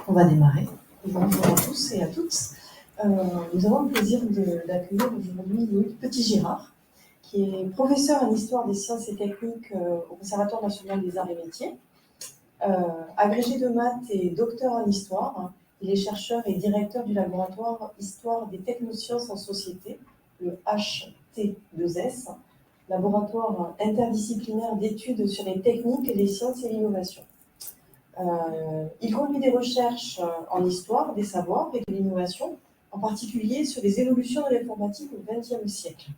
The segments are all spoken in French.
On va démarrer. Bonjour à tous et à toutes. Nous avons le plaisir d'accueillir aujourd'hui Louis Petit-Girard, qui est professeur en histoire des sciences et techniques au Conservatoire national des arts et métiers. Agrégé de maths et docteur en histoire, il est chercheur et directeur du laboratoire Histoire des technosciences en société, le HT2S, laboratoire interdisciplinaire d'études sur les techniques, les sciences et l'innovation. Il conduit des recherches en histoire des savoirs et de l'innovation, en particulier sur les évolutions de l'informatique au XXe siècle.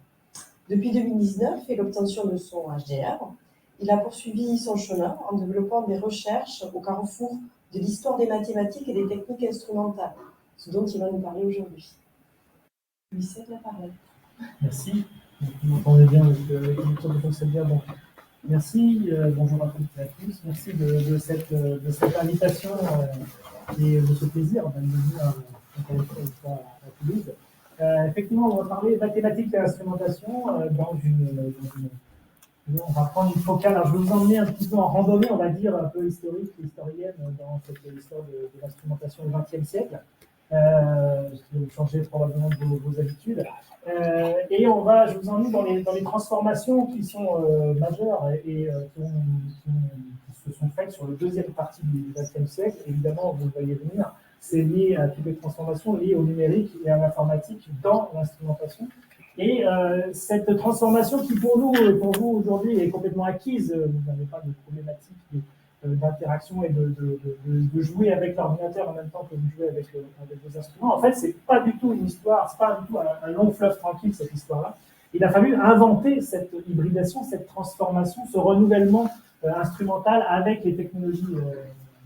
Depuis 2019 et l'obtention de son HDR, il a poursuivi son chemin en développant des recherches au carrefour de l'histoire des mathématiques et des techniques instrumentales, ce dont il va nous parler aujourd'hui. Je lui cède la parole. Merci. Vous m'entendez bien avec le concept bien. Bon. Merci, bonjour à toutes et à tous. Merci de cette invitation et de ce plaisir de venir encore une fois à Toulouse. Effectivement, on va parler mathématiques et instrumentation on va prendre une focale. Alors, je vais vous emmener un petit peu en randonnée, on va dire, un peu historique, historienne, dans cette histoire de l'instrumentation du XXe siècle. Ce qui va vous changer probablement vos habitudes. Et je vous emmène dans les transformations qui sont majeures et qui se sont faites sur la deuxième partie du XXe siècle. Évidemment, vous le voyez venir, c'est lié à toutes les transformations liées au numérique et à l'informatique dans l'instrumentation. Et cette transformation qui pour vous aujourd'hui est complètement acquise, vous n'avez pas de problématique d'interaction et de jouer avec l'ordinateur en même temps que vous jouez avec vos instruments. En fait, c'est pas du tout une histoire, c'est pas du tout un long fleuve tranquille cette histoire-là. Il a fallu inventer cette hybridation, cette transformation, ce renouvellement instrumental avec les technologies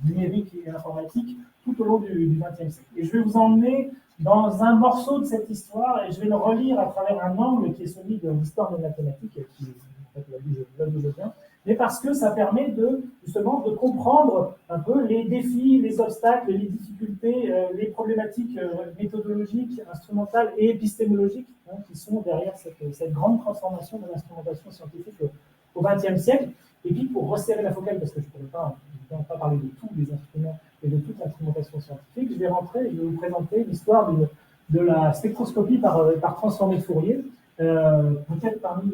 numériques et informatiques tout au long du XXe siècle. Et je vais vous emmener dans un morceau de cette histoire et je vais le relire à travers un angle qui est celui de l'histoire des mathématiques, qui est en fait là d'où je viens, mais parce que ça permet justement de comprendre un peu les défis, les obstacles, les difficultés, les problématiques méthodologiques, instrumentales et épistémologiques qui sont derrière cette grande transformation de l'instrumentation scientifique au XXe siècle. Et puis pour resserrer la focale, parce que je ne pourrais pas parler de tous les instruments et de toute l'instrumentation scientifique, je vais vous présenter l'histoire de la spectroscopie par transformée de Fourier. Peut-être parmi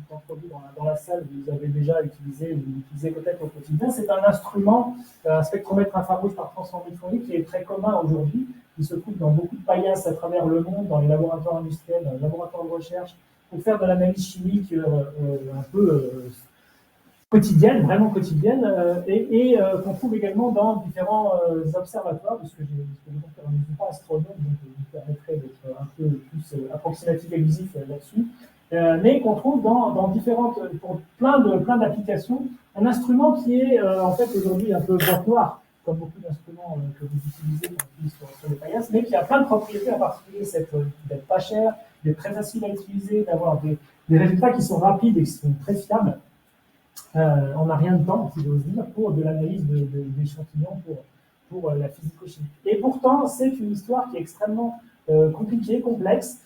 d'entre vous dans la salle, vous avez déjà utilisé ou vous l'utilisez peut-être au quotidien. C'est un instrument, un spectromètre infrarouge par transformée de Fourier, qui est très commun aujourd'hui. Il se trouve dans beaucoup de paillasses à travers le monde, dans les laboratoires industriels, dans les laboratoires de recherche, pour faire de l'analyse chimique un peu quotidienne, vraiment quotidienne, et qu'on trouve également dans différents observatoires, parce que je ne suis pas astronome, donc je vous permettrai d'être un peu plus approximatif et exclusif là-dessus, mais qu'on trouve pour plein d'applications, un instrument qui est en fait aujourd'hui un peu boîte noire, comme beaucoup d'instruments que vous utilisez sur les paillasses, mais qui a plein de propriétés, en particulier d'être pas cher, d'être très facile à utiliser, d'avoir des résultats qui sont rapides et qui sont très fiables. On n'a rien de temps, si j'ose dire, pour de l'analyse d'échantillons pour la physico-chimie. Et pourtant, c'est une histoire qui est extrêmement compliquée, complexe,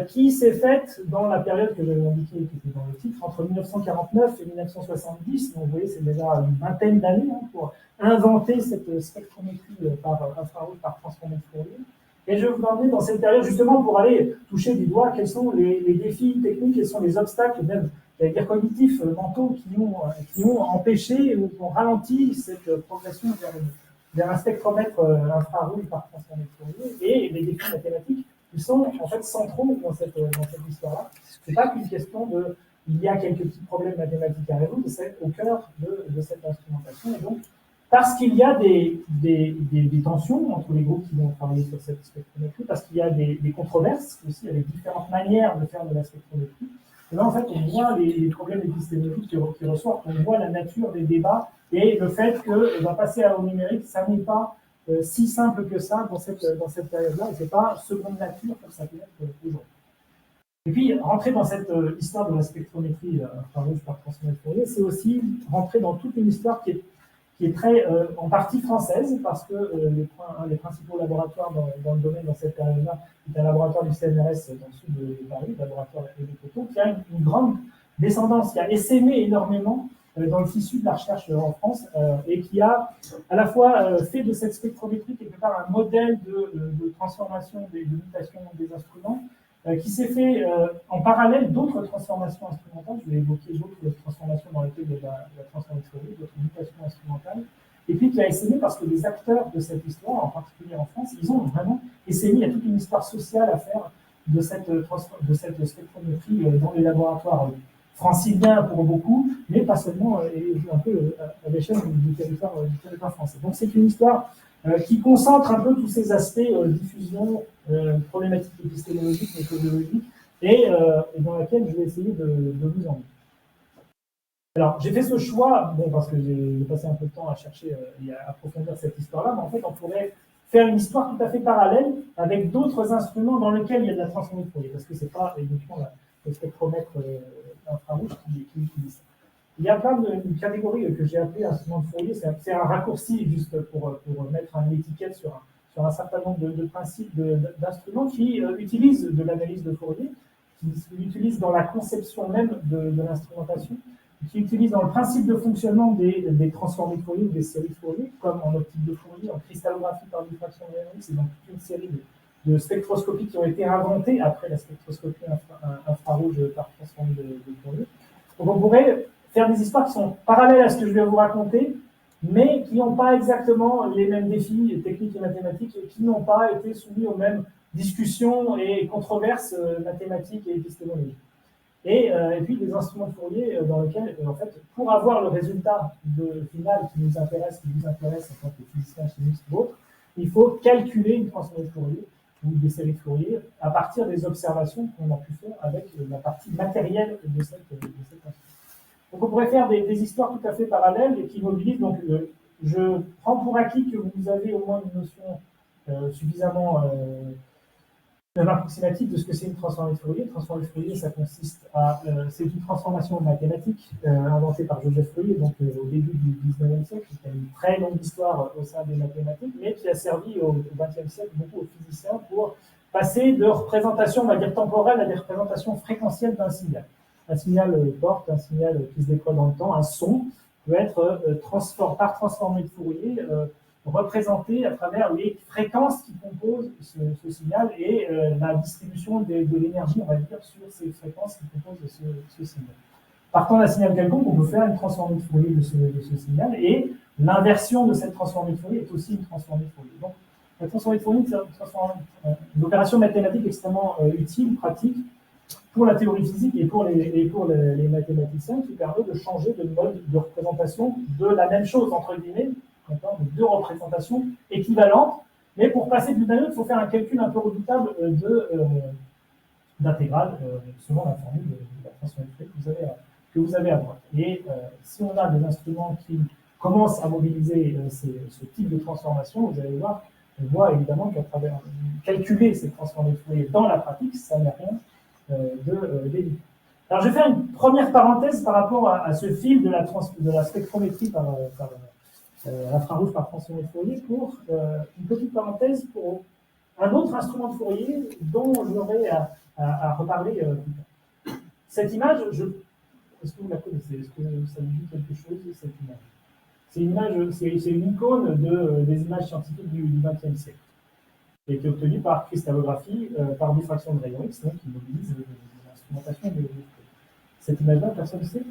qui s'est faite dans la période que j'avais indiquée, qui était dans le titre, entre 1949 et 1970. Donc, vous voyez, c'est déjà une vingtaine d'années pour inventer cette spectrométrie par infrarouge, par transformée de Fourier. Et je vais vous emmener dans cette période justement pour aller toucher du doigt quels sont les défis techniques, quels sont les obstacles, même j'allais dire cognitifs, mentaux, qui ont empêché ou qui ont ralenti cette progression vers un spectromètre infrarouge par transformée de Fourier, et les défis mathématiques qui sont en fait centraux dans cette histoire-là. Ce n'est pas qu'une question il y a quelques petits problèmes mathématiques à résoudre, c'est au cœur de cette instrumentation. Et donc, parce qu'il y a des tensions entre les groupes qui vont travailler sur cette spectrométrie, parce qu'il y a des controverses aussi avec différentes manières de faire de la spectrométrie. Et là, en fait, on voit les problèmes épistémologiques qui ressortent, on voit la nature des débats et le fait qu'on va passer au numérique, ça n'est pas si simple que ça dans cette période-là, et ce n'est pas seconde nature comme ça peut être aujourd'hui. Et puis, rentrer dans cette histoire de la spectrométrie infrarouge par transformée de Fourier, c'est aussi rentrer dans toute une histoire qui est très en partie française, parce que un des principaux laboratoires dans le domaine dans cette période-là est un laboratoire du CNRS dans le sud de Paris, le laboratoire Éric Otto, qui a une grande descendance, qui a essaimé énormément dans le tissu de la recherche en France et qui a à la fois fait de cette spectrométrie quelque part un modèle de transformation, de mutation des instruments, qui s'est fait en parallèle d'autres transformations instrumentales. Je vais évoquer d'autres transformations dans lesquelles il y a la transformation, d'autres mutations instrumentales, et puis qui a essayé, parce que les acteurs de cette histoire, en particulier en France, ils ont vraiment essayé, il y a toute une histoire sociale à faire de cette spectrométrie dans les laboratoires franciliens pour beaucoup, mais pas seulement, et un peu à l'échelle du territoire français. Donc c'est une histoire qui concentre un peu tous ces aspects diffusion, problématiques épistémologiques, méthodologiques, et dans laquelle je vais essayer de vous emmener. Alors, j'ai fait ce choix, bon, parce que j'ai passé un peu de temps à chercher et à approfondir cette histoire-là, mais en fait, on pourrait faire une histoire tout à fait parallèle avec d'autres instruments dans lesquels il y a de la transformation de Fourier, parce que c'est pas uniquement le spectromètre infrarouge qui utilise ça. Il y a plein de catégories que j'ai appelées instruments de Fourier, c'est un raccourci juste pour mettre une étiquette sur un certain nombre de principes d'instruments qui utilisent de l'analyse de Fourier, qui l'utilisent dans la conception même de l'instrumentation, qui utilisent dans le principe de fonctionnement des transformés de Fourier ou des séries de Fourier, comme en optique de Fourier, en cristallographie par diffraction de Raynaud. C'est donc toute une série de spectroscopies qui ont été inventées après la spectroscopie infrarouge par transformé de Fourier. Donc on pourrait faire des histoires qui sont parallèles à ce que je vais vous raconter, mais qui n'ont pas exactement les mêmes défis techniques et mathématiques, et qui n'ont pas été soumis aux mêmes discussions et controverses mathématiques et épistémologiques. Et puis des instruments de Fourier dans lesquels, en fait, pour avoir le résultat final qui nous intéresse, qui vous intéresse en tant que physicien, chimiste ou autre, il faut calculer une transformée de Fourier ou des séries de Fourier à partir des observations qu'on a pu faire avec la partie matérielle de cette instrument. Donc on pourrait faire des histoires tout à fait parallèles et qui mobilisent. Donc je prends pour acquis que vous avez au moins une notion suffisamment approximative de ce que c'est une transformée de Fourier. Une transformée de Fourier, ça consiste à... c'est une transformation mathématique inventée par Joseph Fourier, donc au début du XIXe siècle, qui a une très longue histoire au sein des mathématiques, mais qui a servi au XXe siècle beaucoup aux physiciens pour passer de représentations, on va dire temporelles, à des représentations fréquentielles d'un signal. Un signal porte, un signal qui se déploie dans le temps, un son peut être par transformée de Fourier représenté à travers les fréquences qui composent ce signal et la distribution de l'énergie, on va dire, sur ces fréquences qui composent ce signal. Partant d'un signal quelconque, on peut faire une transformée de Fourier de ce signal, et l'inversion de cette transformée de Fourier est aussi une transformée de Fourier. Donc, la transformée de Fourier, c'est une opération mathématique extrêmement utile, pratique, pour la théorie physique et pour les mathématiciens, qui permet de changer de mode de représentation de la même chose, entre guillemets, de deux représentations équivalentes, mais pour passer d'une à l'autre, il faut faire un calcul un peu redoutable d'intégrale selon la formule de la transformée de Fourier que vous avez à droite. Et si on a des instruments qui commencent à mobiliser ce type de transformation, vous allez voir, on voit évidemment qu'à travers calculer ces transformées de Fourier dans la pratique, ça n'a rien d'évident. Alors je vais faire une première parenthèse par rapport à ce fil de la spectrométrie par infrarouge par transformée de Fourier, pour une petite parenthèse pour un autre instrument de Fourier dont j'aurai à reparler plus tard. Cette image, est-ce que vous la connaissez? Est-ce que ça vous dit quelque chose, cette image? C'est une icône des images scientifiques du XXe siècle, qui a été obtenue par cristallographie, par diffraction de rayons X, donc qui mobilise l'instrumentation de cette image-là, personne ne sait?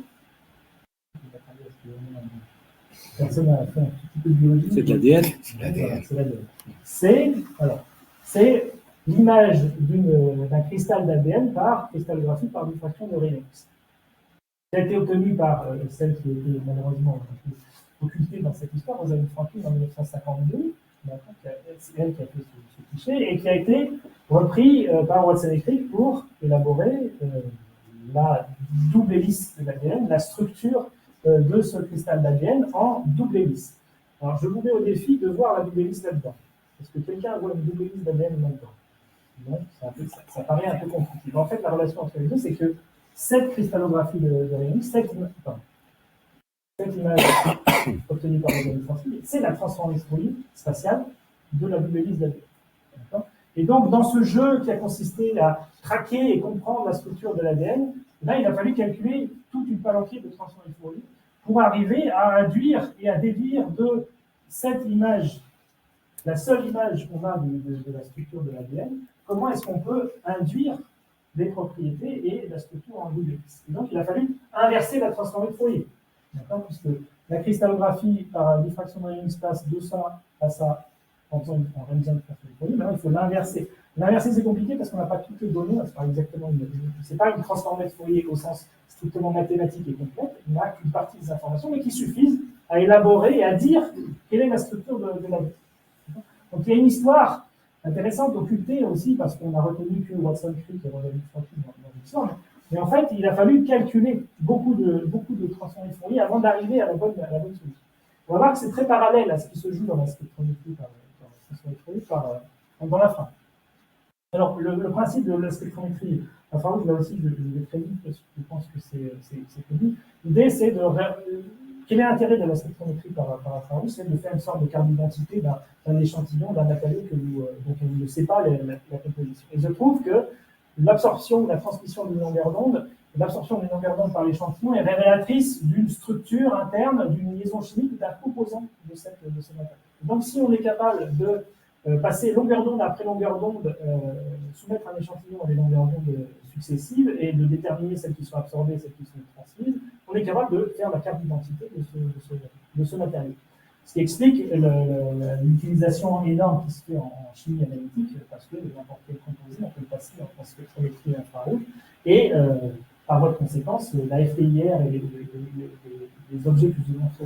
Personne n'a fait un petit peu de biologie. C'est de l'ADN. C'est l'ADN. C'est l'image d'un cristal d'ADN par cristallographie par diffraction de rayons X. Ça a été obtenu par celle qui a été malheureusement occultée dans cette histoire, Rosalind Franklin, en 1952. C'est elle qui a fait ce cliché et qui a été repris par Watson et Crick pour élaborer la double hélice de l'ADN, la structure de ce cristal d'ADN en double hélice. Alors, je vous mets au défi de voir la double hélice là-dedans. Est-ce que quelqu'un voit une double hélice d'ADN là-dedans? Non, ça paraît un peu compliqué. Mais en fait, la relation entre les deux, c'est que cette cristallographie de rayons X, cette image obtenue par Rosalind Franklin, c'est la transformation spatiale de la double hélice d'ADN. Et donc, dans ce jeu qui a consisté à traquer et comprendre la structure de l'ADN, là, il a fallu calculer toute une palanquée de transformation de Fourier pour arriver à induire et à déduire de cette image, la seule image qu'on a de la structure de l'ADN, comment est-ce qu'on peut induire des propriétés et la structure en Louis. Et donc, il a fallu inverser la transformée de Fourier. D'accord, puisque la cristallographie par diffraction de Rayleigh passe de ça à ça en réalisant une transformée de Fourier. Maintenant, il faut l'inverser. L'inverser, c'est compliqué parce qu'on n'a pas toutes les données. C'est pas une transformée de Fourier au sens strictement mathématique et complète. Il n'y a qu'une partie des informations, mais qui suffisent à élaborer et à dire quelle est la structure de la vie. Donc, il y a une histoire intéressante, occultée aussi, parce qu'on a retenu que Watson Crick et Rosalind Franklin dans l'histoire. Mais en fait, il a fallu calculer beaucoup de transformées de Fourier avant d'arriver à la bonne solution. On va voir que c'est très parallèle à ce qui se joue dans la spectrométrie dans la fin. Alors, le principe de la spectrométrie infrarouge, là aussi, je vais très vite, parce que je pense que c'est connu. L'idée, c'est de... Quel est l'intérêt de la spectrométrie par infrarouge? C'est de faire une sorte de carte d'identité d'un échantillon, d'un matériau dont on ne sait pas la composition. Et je trouve que l'absorption, la transmission d'une longueur d'onde, l'absorption d'une longueur d'onde par l'échantillon est révélatrice d'une structure interne, d'une liaison chimique, d'un composant de ce matériau. Donc, si on est capable de passer longueur d'onde après longueur d'onde, soumettre un échantillon à des longueurs d'onde successives et de déterminer celles qui sont absorbées et celles qui sont transmises, on est capable de faire la carte d'identité de ce matériau. Ce qui explique l'utilisation énorme qui se fait en chimie analytique, parce que n'importe quel composé, on peut le passer en spectrométrie infrarouge, et par voie de conséquence, la FTIR et les objets que je vous ai montrés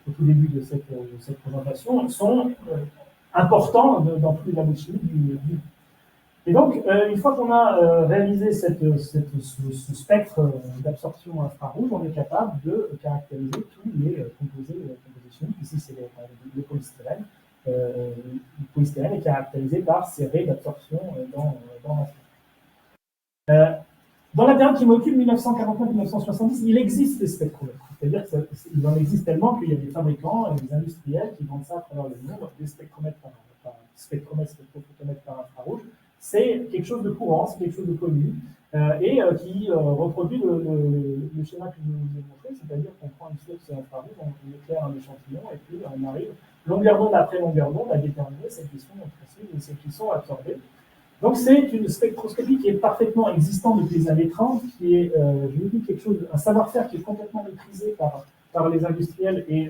au tout début de cette présentation sont importants dans tous les labos chimiques du monde. Et donc, une fois qu'on a réalisé ce spectre d'absorption infrarouge, on est capable de caractériser tous les composés chimiques. Ici, c'est le polystyrène. Le polystyrène est caractérisé par ces raies d'absorption dans l'infrarouge. Dans la période qui m'occupe, 1949-1970, il existe des spectromètres. C'est-à-dire qu'il en existe tellement qu'il y a des fabricants et des industriels qui vendent ça à travers le monde, des spectromètres spectrophotomètres par infrarouge. C'est quelque chose de courant, c'est quelque chose de connu, et qui reproduit le schéma que je vous ai montré, c'est-à-dire qu'on prend une source infrarouge, on éclaire un échantillon, et puis on arrive, longueur d'onde après longueur d'onde, à déterminer celles qui sont transmises et celles qui sont absorbées. Donc c'est une spectroscopie qui est parfaitement existante depuis les années 30, qui est, je vous dis, quelque chose, un savoir-faire qui est complètement maîtrisé par les industriels, et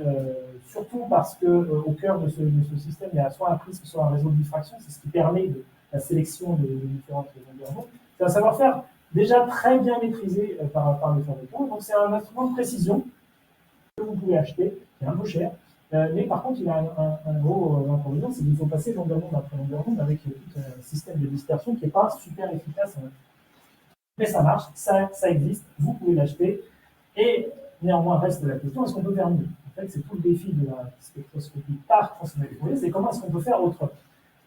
surtout parce qu'au cœur de ce système, il y a soit un prisme, soit un réseau de diffraction, c'est ce qui permet la sélection de différentes longueurs d'onde. C'est un savoir-faire déjà très bien maîtrisé par les fabricants. Donc c'est un instrument de précision que vous pouvez acheter, qui est un peu cher, mais par contre il a un gros inconvénient, c'est qu'il faut passer longueur d'onde après longueur d'onde avec tout un système de dispersion qui n'est pas super efficace. Mais ça marche, ça existe, vous pouvez l'acheter, et néanmoins reste la question, est-ce qu'on peut faire mieux? En fait, c'est tout le défi de la spectroscopie par transformée de Fourier, c'est comment est-ce qu'on peut faire autrement.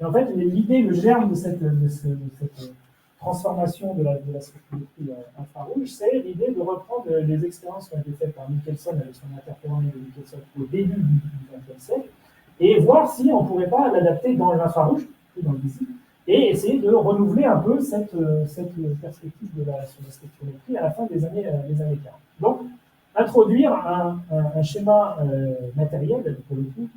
Et en fait, l'idée, le germe de cette transformation de la spectrométrie infrarouge, c'est l'idée de reprendre les expériences qui ont été faites par Michelson avec son interférométre de Michelson au début du XXe siècle, et voir si on ne pourrait pas l'adapter dans l'infrarouge, plus dans le visible, et essayer de renouveler un peu cette perspective sur la spectrométrie à la fin des années 40. Donc, introduire un schéma matériel, pour le coup,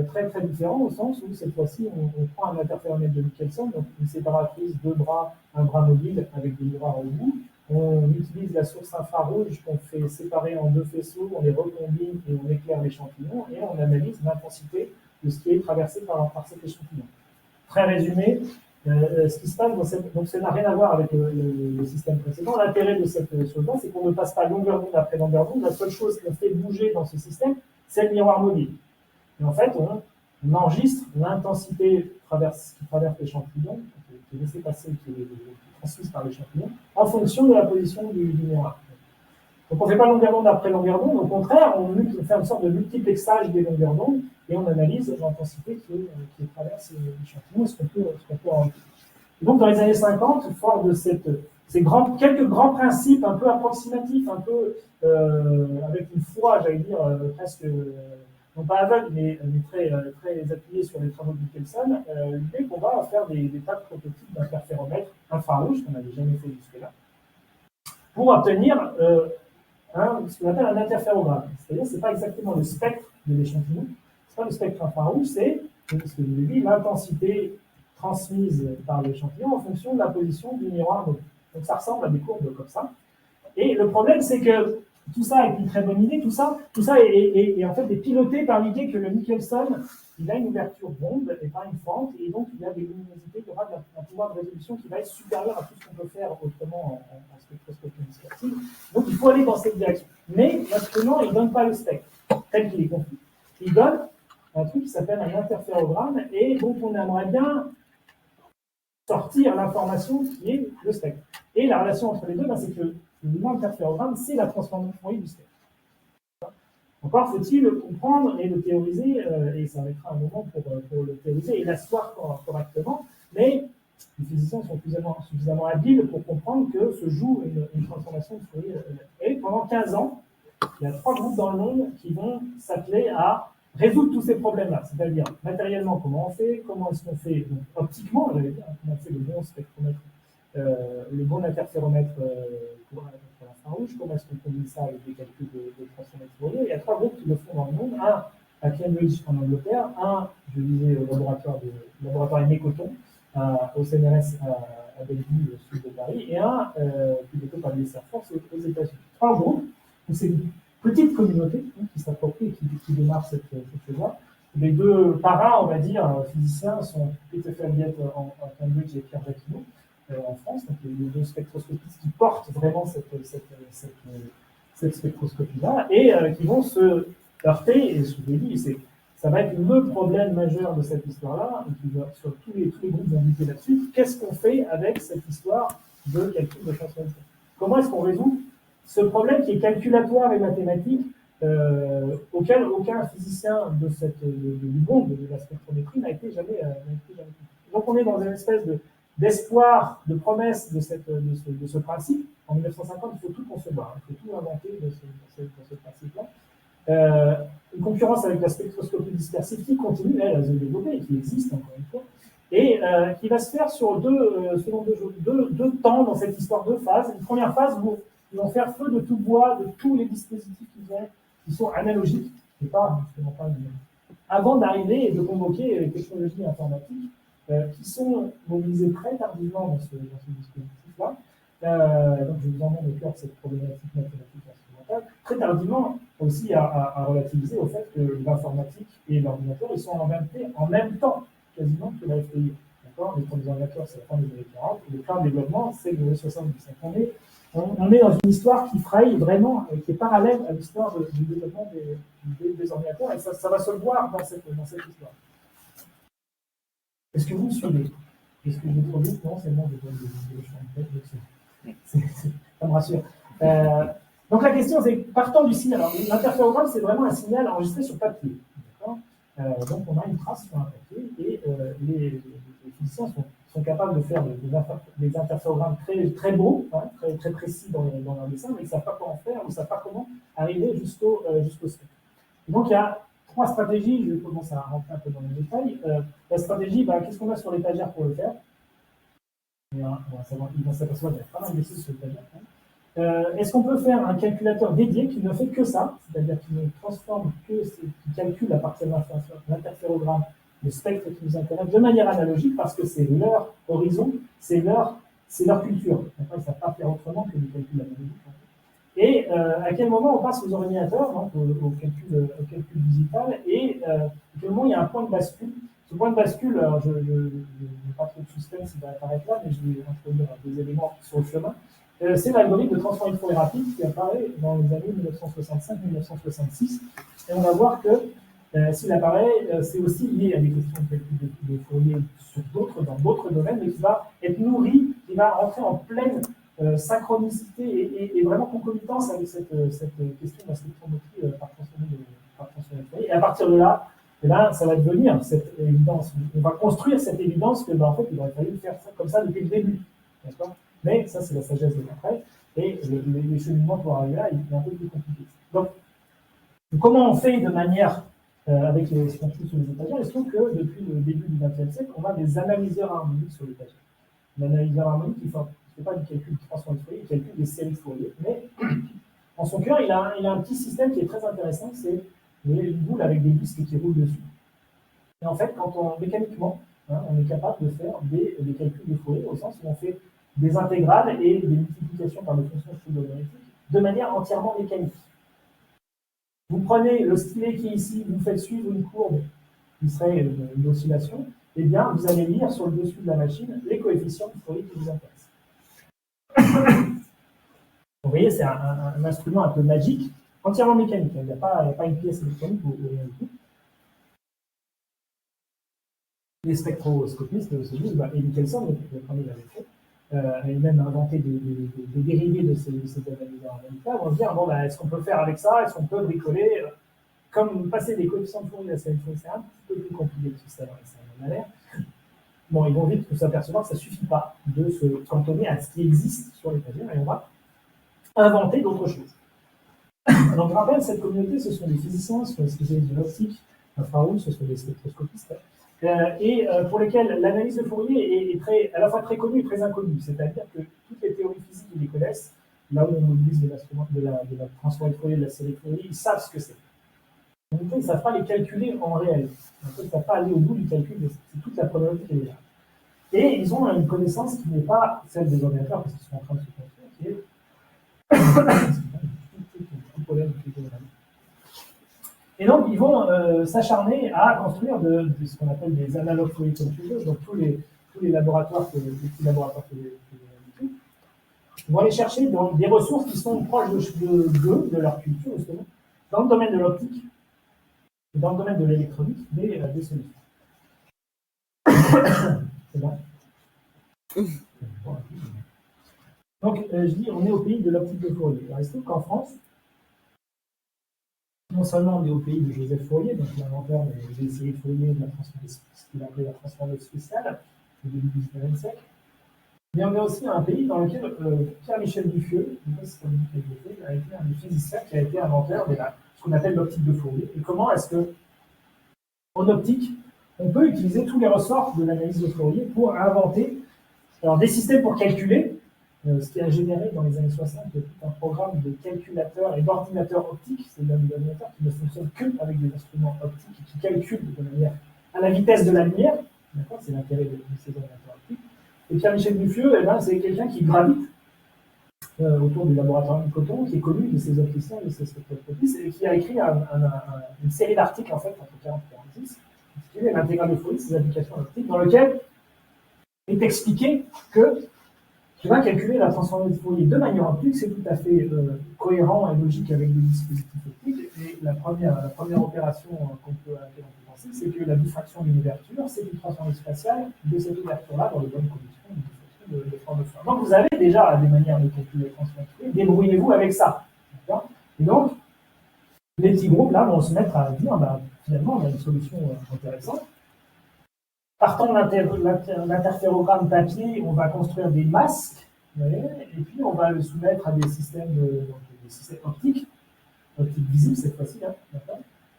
très très différent, au sens où cette fois-ci on prend un interféromètre de Michelson, donc une séparatrice, deux bras, un bras mobile avec des miroirs au bout. On utilise la source infrarouge qu'on fait séparer en deux faisceaux, on les recombine et on éclaire l'échantillon, et on analyse l'intensité de ce qui est traversé par cet échantillon. Très résumé, ce qui se passe donc ça n'a rien à voir avec le système précédent. L'intérêt de cette chose-là, c'est qu'on ne passe pas longueur d'onde après longueur d'onde. La seule chose qu'on fait bouger dans ce système, c'est le miroir mobile. Et en fait, on enregistre l'intensité qui traverse l'échantillon, qui est laissée passer, qui est transmise par l'échantillon, en fonction de la position du miroir. Donc on ne fait pas longueur d'onde après longueur d'onde, au contraire, on fait une sorte de multiplexage des longueurs d'onde, et on analyse l'intensité qui traverse l'échantillon, ce qu'on peut en retirer. Donc dans les années 50, fort de quelques grands principes un peu approximatifs, un peu avec une foi, j'allais dire, presque, non pas aveugle, mais très appuyée sur les travaux de Michelson, l'idée qu'on va faire des tas de prototypes d'interféromètres infrarouges, qu'on n'avait jamais fait jusque-là, pour obtenir ce qu'on appelle un interférogramme. C'est-à-dire que ce n'est pas exactement le spectre de l'échantillon, ce n'est pas le spectre infrarouge, c'est, ce que je vous ai dit, l'intensité transmise par l'échantillon en fonction de la position du miroir mobile. Donc ça ressemble à des courbes comme ça. Et le problème, c'est que tout ça est une très bonne idée, tout ça est en fait piloté par l'idée que le Michelson, il a une ouverture ronde et pas une fente, et donc il a des luminosités, il y aura un pouvoir de résolution qui va être supérieur à tout ce qu'on peut faire autrement en spectroscopie dispersive. Donc il faut aller dans cette direction. Mais l'instrument, il ne donne pas le spectre tel qu'il est conçu. Il donne un truc qui s'appelle un interférogramme et dont on aimerait bien sortir l'information qui est le spectre. Et la relation entre les deux, c'est que l'interférogramme, c'est la transformation Fourier du spectre. Encore faut-il le comprendre et le théoriser, et ça mettra un moment pour le théoriser et l'asseoir correctement, mais les physiciens sont suffisamment habiles pour comprendre que se joue une transformation de Fourier. Et pendant 15 ans, il y a 3 groupes dans le monde qui vont s'atteler à résoudre tous ces problèmes-là, c'est-à-dire matériellement comment on fait, comment est-ce qu'on fait donc, optiquement, j'allais dire, comment on fait le bon spectromètre, le bon interféromètre pour l'infrarouge, comment est-ce qu'on combine ça avec des calculs de transformation Fourier. Il y a 3 groupes qui le font dans le monde, un à Cambridge en Angleterre, un, je disais, au laboratoire Aimé Coton, au CNRS à Belleville, au sud de Paris, et un qui développe à l'Air Force aux États-Unis. 3 groupes. C'est une petite communauté qui s'approprie et qui démarre cette chose-là. Les 2 parrains, on va dire, physiciens, sont Peter Ferriet à Cambridge et Pierre Jacquinot en France, donc les 2 spectroscopistes qui portent vraiment cette spectroscopie-là et qui vont se heurter, et je vous l'ai dit, ça va être le problème majeur de cette histoire-là, et qui va, sur tous les groupes vont buter là-dessus. Qu'est-ce qu'on fait avec cette histoire de calcul de transformation? Comment est-ce qu'on résout ce problème qui est calculatoire et mathématique, auquel aucun physicien du monde de la spectrométrie n'a été jamais. Donc on est dans une espèce d'espoir, de promesse de ce principe. En 1950, il faut tout concevoir, il faut tout inventer de ce principe-là. Une concurrence avec la spectroscopie dispersive qui continue, elle, à se développer, et qui existe encore une fois, et qui va se faire sur deux temps dans cette histoire, 2 phases. Une première phase où ils vont faire feu de toute voie, de tous les dispositifs qui sont analogiques, et pas avant d'arriver et de convoquer les technologies informatiques qui sont mobilisées très tardivement dans ce dispositif-là. Donc je vous emmène au cœur de cette problématique mathématique instrumentale. Très tardivement aussi à relativiser au fait que l'informatique et l'ordinateur, ils sont inventés en même temps, quasiment, que la FPI. Les premiers ordinateurs, c'est la fin des années 40, et le plan de développement, c'est les années 70. On est dans une histoire qui fraye vraiment, qui est parallèle à l'histoire du développement des ordinateurs, et ça va se voir dans cette histoire. Est-ce que vous me suivez? Est-ce que je vais trop vite? Non, c'est bon, ça me rassure. Donc la question, c'est partant du signal. L'interférogramme, c'est vraiment un signal enregistré sur papier. Donc on a une trace sur un papier, et les physiciens sont capables de faire des interférogrammes très, très beaux, très, très précis dans leur dessin, mais ils ne savent pas comment faire, ou ne savent pas comment arriver jusqu'au spectre. Donc il y a 3 stratégies, je vais commencer à rentrer un peu dans les détails. La stratégie, qu'est-ce qu'on a sur l'étagère pour le faire? Il va s'apercevoir qu'il y a pas mal de choses sur l'étagère. Est-ce qu'on peut faire un calculateur dédié qui ne fait que ça, c'est-à-dire qui ne transforme qui calcule à partir de l'interférogramme le spectre qui nous intéresse de manière analogique, parce que c'est leur horizon, c'est leur culture. Après, ils ne savent pas faire autrement que du calcul analogique. Et à quel moment on passe aux ordinateurs, donc au calcul digital, et à quel moment il y a un point de bascule. Ce point de bascule, alors je n'ai pas trop de suspense, il va apparaître là, mais je vais introduire 2 éléments sur le chemin. C'est l'algorithme de transformation Fourier rapide qui apparaît dans les années 1965-1966. Et on va voir que s'il apparaît, c'est aussi lié à des questions de calcul de Fourier dans d'autres domaines, mais qui va être nourri, qui va entrer en pleine synchronicité et vraiment concomitance avec cette question de la spectrométrie par transformation Fourier. Et à partir de là, ça va devenir cette évidence. On va construire cette évidence que, en fait, il aurait fallu faire ça comme ça depuis le début. D'accord ? Mais ça, c'est la sagesse de l'après. Et les cheminements pour arriver là, il est un peu plus compliqué. Donc, comment on fait de manière, avec les scientifiques sur les étagères? Il se trouve que depuis le début du XXe siècle, on a des analyseurs harmoniques sur l'étagère. L'analyseur harmonique, il ne fait pas du calcul de transformation de Fourier, il calcule des séries de Fourier. Mais En son cœur, il a un petit système qui est très intéressant, c'est une boule avec des disques qui roulent dessus. Et en fait, mécaniquement, hein, on est capable de faire des calculs de Fourier, au sens où on fait des intégrales et des multiplications par des fonctions trigonométriques de manière entièrement mécanique. Vous prenez le stylet qui est ici, vous faites suivre une courbe qui serait une oscillation, et bien vous allez lire sur le dessus de la machine les coefficients de Fourier qui vous intéressent. Vous voyez, c'est un instrument un peu magique, entièrement mécanique. Il n'y a pas une pièce électronique ou rien du tout. Les spectroscopistes se disent, et Michelson, le premier l'avait fait, et même inventé des dérivés de ces analyses là, on va se dire, bon, est-ce qu'on peut le faire avec ça? Est-ce qu'on peut bricoler comme passer des coefficients de Fourier à c'est un petit peu plus compliqué que ça en a l'air. Bon, ils vont vite s'apercevoir que ça ne suffit pas de se cantonner à ce qui existe sur l'étagère, et on va inventer d'autres choses. Donc, je rappelle, cette communauté, ce sont des physiciens, ce sont des spécialistes de l'optique, infrarouge, ce sont des spectroscopistes, et pour lesquels l'analyse de Fourier est à la fois très connue et très inconnue. C'est-à-dire que toutes les théories physiques, ils les connaissent. Là où on mobilise de la transformée de Fourier, de la série de Fourier, ils savent ce que c'est. Ils ne savent pas les calculer en réel. Ils ne savent pas aller au bout du calcul, c'est toute la problématique qui est là. Et ils ont une connaissance qui n'est pas celle des ordinateurs, parce qu'ils sont en train de se construire, qui est et donc, ils vont s'acharner à construire de ce qu'on appelle des analogues Fourier computers, donc tous les laboratoires les petits laboratoires que vous vont aller chercher dans des ressources qui sont proches de leur culture, justement, dans le domaine de l'optique et dans le domaine de l'électronique, des solutions. C'est bon. Donc, je dis, on est au pays de l'optique de Fourier. Il reste qu'en France, non seulement on est au pays de Joseph Fourier, donc l'inventeur des séries de Fourier, ce qu'il a appelé la transformation spéciale, au début du XIXe siècle, mais on est aussi un pays dans lequel Pierre-Michel Duffieux, a été un des physiciens qui a été inventeur de ce qu'on appelle l'optique de Fourier. Et comment est-ce que, en optique, on peut utiliser tous les ressorts de l'analyse de Fourier pour inventer des systèmes pour calculer, ce qui a généré dans les années 60 tout un programme de calculateurs et d'ordinateurs optiques, c'est des ordinateurs qui ne fonctionnent qu'avec des instruments optiques et qui calculent de manière à la vitesse de la lumière. D'accord, c'est l'intérêt de ces ordinateurs optiques. Et Pierre-Michel Duffieux, c'est quelqu'un qui gravite autour du laboratoire du coton, qui est connu de ses opticiens, de ses spectroscopistes, et qui a écrit une série d'articles en fait entre 40 et 46, intitulé L'intégrale de Fourier, ses applications optiques, dans lequel est expliqué que tu vas calculer la transformée de Fourier de manière optique, c'est tout à fait cohérent et logique avec des dispositifs optiques. Et la première opération à laquelle on peut penser, c'est que la diffraction d'une ouverture, c'est une transformée spatiale de cette ouverture-là dans les bonnes conditions de forme de forme. Donc vous avez déjà des manières de calculer la transformée de Fourier, débrouillez-vous avec ça. Et donc, les petits groupes là vont se mettre à dire, finalement, on a une solution intéressante. Partant de l'interférogramme papier, on va construire des masques, et puis on va le soumettre à des systèmes, optiques visibles cette fois-ci.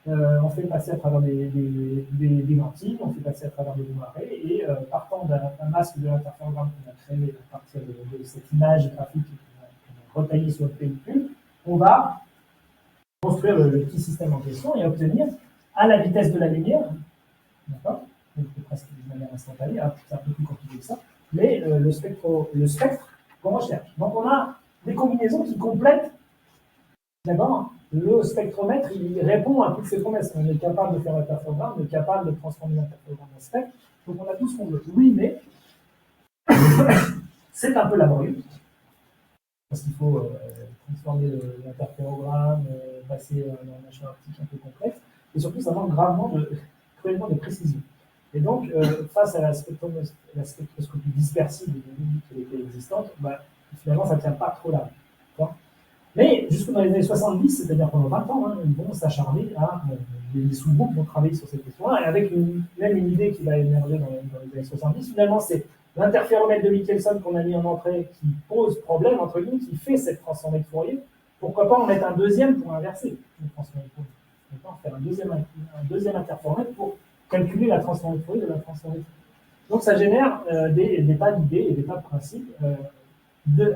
On fait passer à travers des lentilles, on fait passer à travers des marées, et partant d'un masque de l'interférogramme qu'on a créé à partir de cette image graphique qu'on a retaillée sur le pellicule, on va construire le petit système en question et obtenir à la vitesse de la lumière, d'accord, donc presque de manière instantanée, c'est un peu plus compliqué que ça, mais le spectre qu'on recherche. Donc on a des combinaisons qui complètent, d'accord, le spectromètre, il répond à toutes ces promesses. On est capable de faire l'interférogramme, on est capable de transformer l'interférogramme en spectre, donc on a tout ce qu'on veut. Oui, mais c'est un peu laborieux, parce qu'il faut transformer l'interférogramme, passer dans un machin optique un peu complexe, et surtout ça manque cruellement de précision. Et donc, face à la spectroscopie dispersive qui était existante, finalement, ça ne tient pas trop là. Mais jusque dans les années 70, c'est-à-dire pendant 20 ans, ils vont s'acharner les sous-groupes vont travailler sur cette question-là, et avec même une idée qui va émerger dans les années 70, finalement, c'est l'interféromètre de Michelson qu'on a mis en entrée qui pose problème, entre guillemets, qui fait cette transformée de Fourier. Pourquoi pas en mettre un deuxième pour inverser une transformée de Fourier? Pourquoi pas faire un deuxième interféromètre pour calculer la transformée de Fourier de la transformée de Fourier. Donc ça génère des tas d'idées et des tas de principes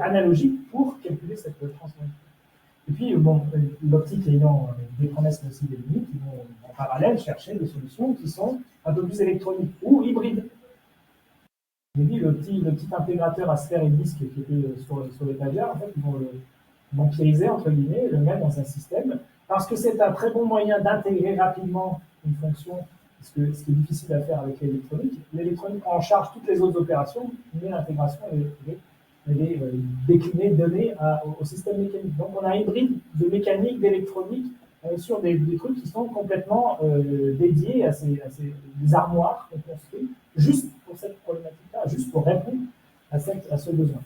analogiques pour calculer cette transformée de Fourier. Et puis, bon, l'optique ayant des promesses mais aussi des limites, ils vont en parallèle chercher des solutions qui sont un peu plus électroniques ou hybrides. J'ai dit le petit intégrateur à sphère et disque qui était sur l'étagère, en fait, ils vont le vampiriser, entre guillemets, le mettre dans un système, parce que c'est un très bon moyen d'intégrer rapidement une fonction, parce que ce qui est difficile à faire avec l'électronique. L'électronique prend en charge toutes les autres opérations, mais l'intégration est déclinée, donnée au système mécanique. Donc on a un hybride de mécanique, d'électronique, sur des trucs qui sont complètement dédiés à des armoires qu'on construit, juste pour cette problématique-là, juste pour répondre à ce besoin.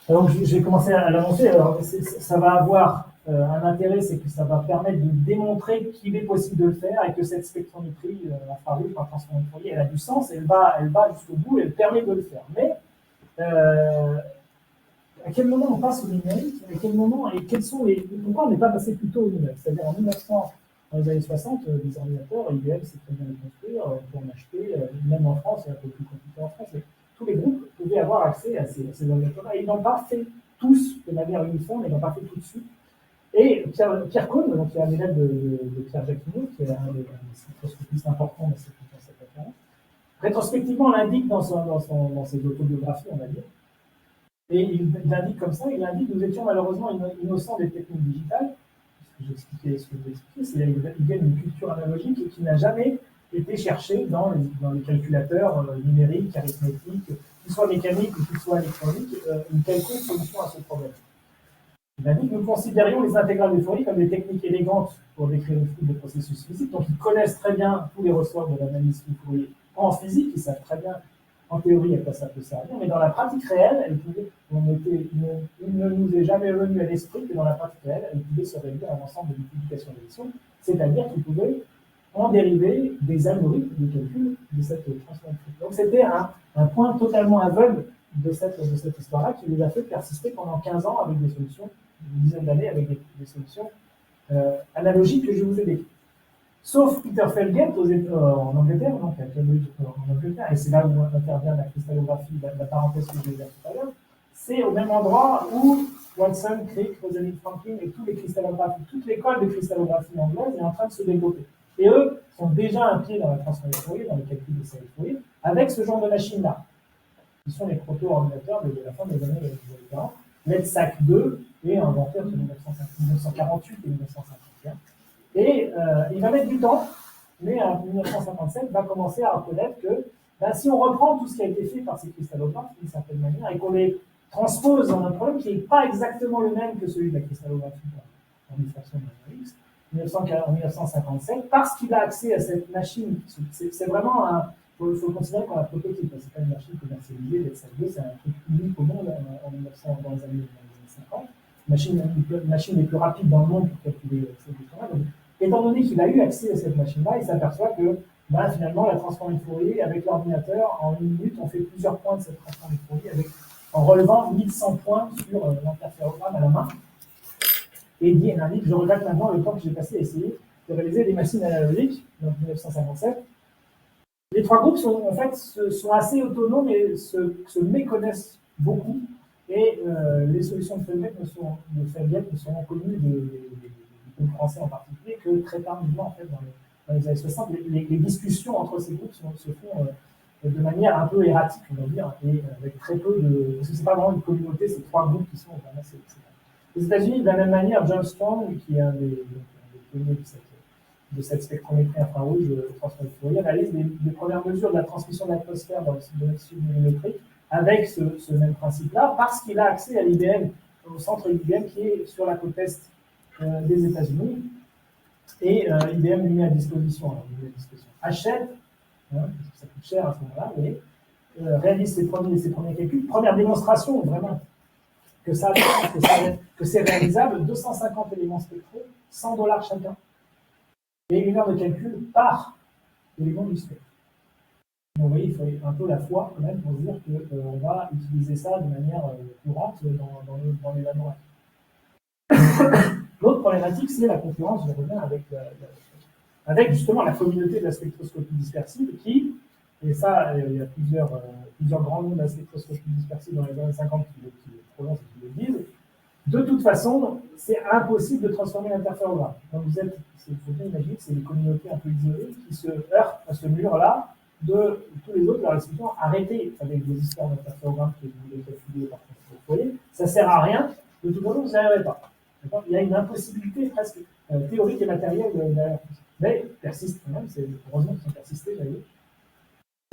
Donc j'ai commencé à l'annoncer, alors ça va avoir un intérêt, c'est que ça va permettre de démontrer qu'il est possible de le faire et que cette spectrométrie infrarouge par transformation de Fourier, elle a du sens, elle va jusqu'au bout, elle permet de le faire. Mais à quel moment on passe au numérique, à quel moment et pourquoi on n'est pas passé plus tôt au numérique? C'est-à-dire en 1900, dans les années 60, les ordinateurs, IBM, c'est très bien les construire, pour en acheter, même en France, c'est un peu plus compliqué en France, mais tous les groupes pouvaient avoir accès à ces ordinateurs-là. Et ils n'ont pas fait tous de manière uniforme, ils n'ont pas fait tout de suite. Et Pierre Cohn, donc, qui est un élève de Pierre Jacquinot, qui est un des spectroscopistes importants dans cette référence, rétrospectivement l'indique dans ses autobiographies, on va dire. Et il indique comme ça, nous étions malheureusement innocents des techniques digitales. Ce que j'ai expliqué, c'est qu'il y a une culture analogique qui n'a jamais été cherchée dans les calculateurs numériques, arithmétiques, qu'ils soient mécaniques ou qu'ils soient électroniques, une quelconque solution à ce problème. Il indique que nous considérions les intégrales de Fourier comme des techniques élégantes pour décrire une foule de processus physiques, donc ils connaissent très bien tous les ressorts de l'analyse de Fourier en physique, ils savent très bien en théorie à quoi ça peut servir, mais dans la pratique réelle, il ne nous est jamais venu à l'esprit que dans la pratique réelle, elle pouvait se réduire à un ensemble de multiplications d'éditions, c'est-à-dire qu'il pouvait en dériver des algorithmes de calcul de cette transformation. Donc c'était un point totalement aveugle de cette histoire-là qui nous a fait persister pendant 15 ans avec des solutions, une dizaine d'années avec des solutions analogiques que je vous ai décrites. Sauf Peter Felgate en Angleterre, donc à Cambridge en Angleterre, et c'est là où intervient la cristallographie, la parenthèse que j'ai ouverte tout à l'heure, c'est au même endroit où Watson, Crick, Rosalind Franklin et tous les cristallographes, toute l'école de cristallographie anglaise est en train de se développer. Et eux sont déjà un pied dans la transformation de Fourier, dans les calculs de série Fourier, avec ce genre de machines-là, qui sont les proto-ordinateurs de la fin des années 40. LEDSAC 2 est inventé entre 1948 et 1951. Et il va mettre du temps, mais en 1957, va commencer à reconnaître que si on reprend tout ce qui a été fait par ces cristallographes d'une certaine manière et qu'on les transpose dans un problème qui n'est pas exactement le même que celui de la cristallographie en diffraction de X, en 1957, parce qu'il a accès à cette machine, c'est vraiment il faut le considérer comme un prototype, c'est pas une machine commercialisée, l'EDSAC2, c'est un truc unique au monde dans les années 50. Une machine les plus rapides dans le monde pour calculer ces questions-là. Donc, étant donné qu'il a eu accès à cette machine-là, il s'aperçoit que finalement, la transformée de Fourier, avec l'ordinateur, en une minute, on fait plusieurs points de cette transformée de Fourier en relevant 1100 points sur l'interférogramme à la main. Et il indique, je regrette maintenant le temps que j'ai passé à essayer de réaliser des machines analogiques, donc 1957. Les trois groupes sont assez autonomes et se méconnaissent beaucoup. Et les solutions de Felgate ne seront connues des Français en particulier que très tardivement, en fait, dans les années 60. Les discussions entre ces groupes se font de manière un peu erratique, on va dire, et avec très peu de... Parce que c'est pas vraiment une communauté, c'est trois groupes qui sont vraiment... Les États-Unis, de la même manière, John Strong, qui est un des pionniers de cette spectrométrie infrarouge transformée de Fourier, réalise les premières mesures de la transmission de l'atmosphère dans le sud millimétrique avec ce même principe-là, parce qu'il a accès à l'IBM, au centre IBM qui est sur la côte est des États-Unis, et IBM lui met à disposition, achète, parce que ça coûte cher à ce moment-là, mais réalise ses premiers calculs. Première démonstration, vraiment, que c'est réalisable, 250 éléments spectraux, $100 chacun, et 1 heure de calcul par élément du spectre. Donc, vous voyez, il faut un peu la foi quand même pour se dire qu'on va utiliser ça de manière courante dans les laboratoires. L'autre problématique, c'est la concurrence, je reviens, avec justement la communauté de la spectroscopie dispersive qui, et ça, il y a plusieurs grands noms de la spectroscopie dispersive dans les années 50 qui le prononcent et qui le disent, de toute façon, c'est impossible de transformer l'interférogramme. Donc il faut bien imaginer que c'est des communautés un peu isolées qui se heurtent à ce mur-là de tous les autres leur expliquant arrêtez avec des histoires d'interférogramme que vous voulez calculer par contre. Vous voyez, ça ne sert à rien, de toute façon, vous n'y arriverez pas. Il y a une impossibilité presque théorique et matérielle derrière tout ça. Mais persiste quand même, c'est heureusement qu'ils ont persisté d'ailleurs.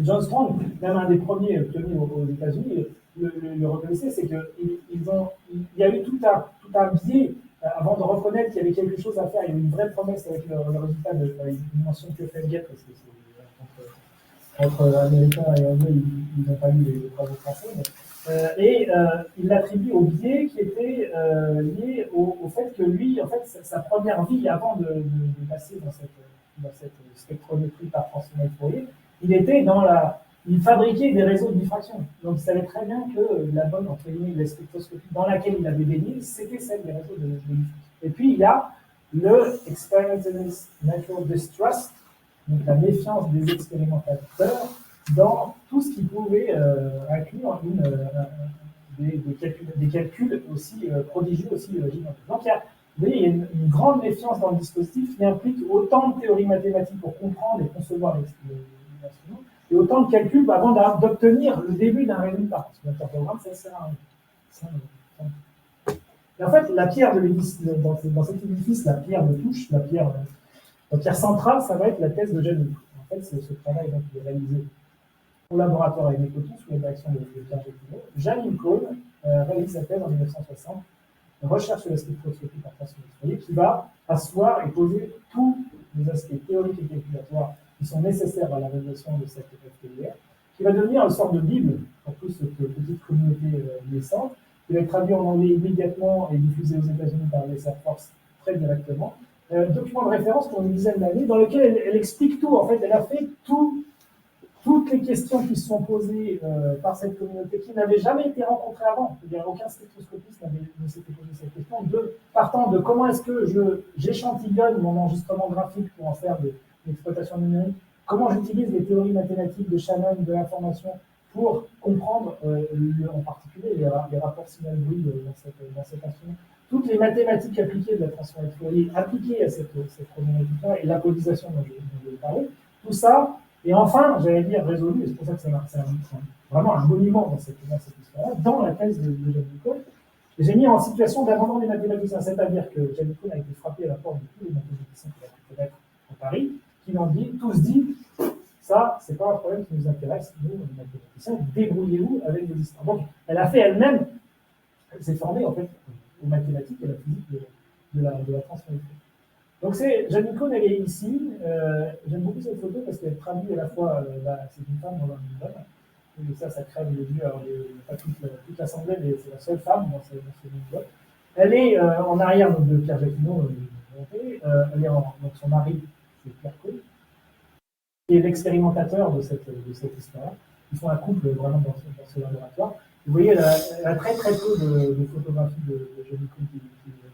John Strong, même un des premiers pionniers aux États-Unis, le reconnaissait, c'est qu'il y a eu tout un biais avant de reconnaître qu'il y avait quelque chose à faire. Il y a eu une vraie promesse avec le résultat de la dimension que fait Gap, parce que entre Américains et Anglais, ils n'ont pas lu les travaux français. Il l'attribue au biais qui était lié au fait que lui, en fait, sa première vie, avant de passer dans cette spectrométrie par transformation de Fourier, il fabriquait des réseaux de diffraction. Donc il savait très bien que la bonne, entre guillemets, la spectroscopie dans laquelle il avait baigné, c'était celle des réseaux de diffraction. Et puis il y a le experimentalist natural distrust, donc la méfiance des expérimentateurs dans tout ce qui pouvait inclure des calculs aussi prodigieux, aussi gigantesques. Donc il y a une grande méfiance dans le dispositif qui implique autant de théories mathématiques pour comprendre et concevoir l'instrument, et autant de calculs avant d'obtenir le début d'un résultat. Parce que l'interférogramme, ça sert à rien. Et en fait, la pierre de l'édifice, dans cet édifice, la pierre de touche, la pierre centrale, ça va être la thèse de Janine. En fait, ce travail est réalisé au laboratoire avec Nécoton sous la direction de Pierre Jacquinot. Janine Cohn réalise sa thèse en 1960, recherche sur la spectroscopie par transformation de Fourier, qui va asseoir et poser tous les aspects théoriques et calculatoires qui sont nécessaires à la réalisation de cette FPLR, qui va devenir une sorte de bible pour toute cette petite communauté naissante, qui va être traduit en anglais immédiatement et diffusé aux États-Unis par les Air Force très directement. Document de référence pour une dizaine d'années, dans lequel elle explique tout. En fait, elle a fait toutes les questions qui se sont posées par cette communauté, qui n'avaient jamais été rencontrées avant. C'est-à-dire, aucun spectroscopiste ne s'était posé cette question. Partant de comment est-ce que j'échantillonne mon enregistrement graphique pour en faire de l'exploitation numérique, comment j'utilise les théories mathématiques de Shannon de l'information pour comprendre en particulier les rapports signal-bruit dans cet instrument. Toutes les mathématiques appliquées de la transformation de Fourier, appliquées à cette problématique-là, et l'apolisation dont je vais parler, tout ça, et enfin, j'allais dire résolu, et c'est pour ça que c'est vraiment un monument dans cette histoire-là, dans la thèse de Janine Cohn, j'ai mis en situation d'abandon des mathématiciens, c'est-à-dire que Janine Cohn a été frappé à la porte de tous les mathématiciens qu'il a pu connaître à Paris, qui l'ont tous dit, ça, c'est pas un problème qui nous intéresse, nous, les mathématiciens, débrouillez-vous avec des histoires. Donc, elle a fait elle-même, elle s'est formée, en fait, aux mathématiques et à la physique de la transformation. Donc, Janine Cohn, elle est ici. J'aime beaucoup cette photo parce qu'elle traduit à la fois, c'est une femme dans un homme. Et ça crève les yeux. Alors, pas toute l'assemblée, mais c'est la seule femme dans ce monde-là. Elle est en arrière de Pierre Jacquinot. Donc son mari, c'est Pierre Cohn, qui est l'expérimentateur de cette histoire. Ils font un couple vraiment dans ce laboratoire. Vous voyez, elle a très très peu de photographies de Janine Cohn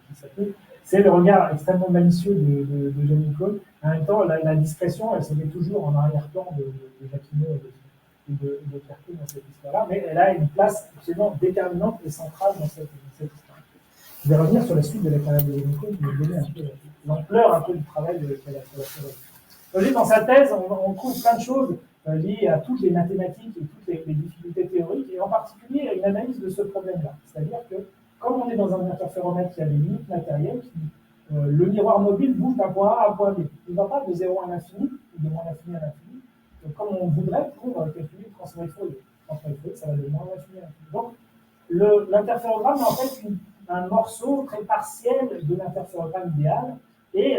qui s'appellent. C'est le regard extrêmement malicieux de Janine Cohn. En même temps, la discrétion, elle se met toujours en arrière-plan de Jacquinot et de Pierre Cohn dans cette histoire-là, mais elle a une place absolument déterminante et centrale dans cette histoire. Je vais revenir sur la suite de la carrière de Janine Cohn, qui va donner un peu l'ampleur un peu du travail qu'elle a fait. Dans sa thèse, on trouve plein de choses liées à toutes les mathématiques et toutes les difficultés théoriques, et en particulier une analyse de ce problème-là. C'est-à-dire que, comme on est dans un interféromètre qui a des limites matérielles, le miroir mobile bouge d'un point A à un point B. Il ne va pas de 0 à l'infini, ou de moins l'infini à l'infini, comme on voudrait pour calculer le transfert de Fourier. Le transfert de Fourier, ça va de moins l'infini à l'infini. Donc, l'interférogramme est en fait un morceau très partiel de l'interférogramme idéal. Et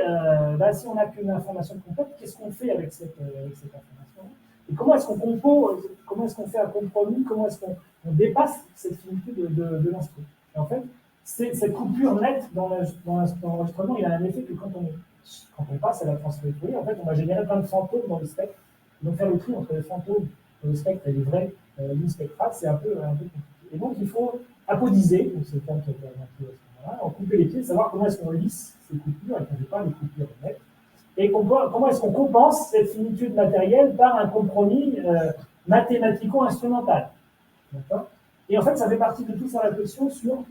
si on n'a qu'une information complète, qu'est-ce qu'on fait avec cette information? Et comment est-ce qu'on compose, comment est-ce qu'on fait un compromis, comment est-ce qu'on dépasse cette finitude de l'instrument? Et en fait, cette coupure nette dans l'enregistrement, il a un effet que quand on passe à la transformation de Fourier, en fait, on va générer plein de fantômes dans le spectre. Donc faire le tri entre les fantômes dans le spectre et les vraies lignes spectrales, c'est un peu compliqué. Et donc il faut apodiser, donc c'est le terme qui a été inventé à ce moment-là, en couper les pieds, savoir comment est-ce qu'on lisse ces coupures et qu'on ne fait pas les coupures nettes. Et comment est-ce qu'on compense cette finitude matérielle par un compromis mathématico-instrumental. D'accord? Et en fait, ça fait partie de toute sa réflexion sur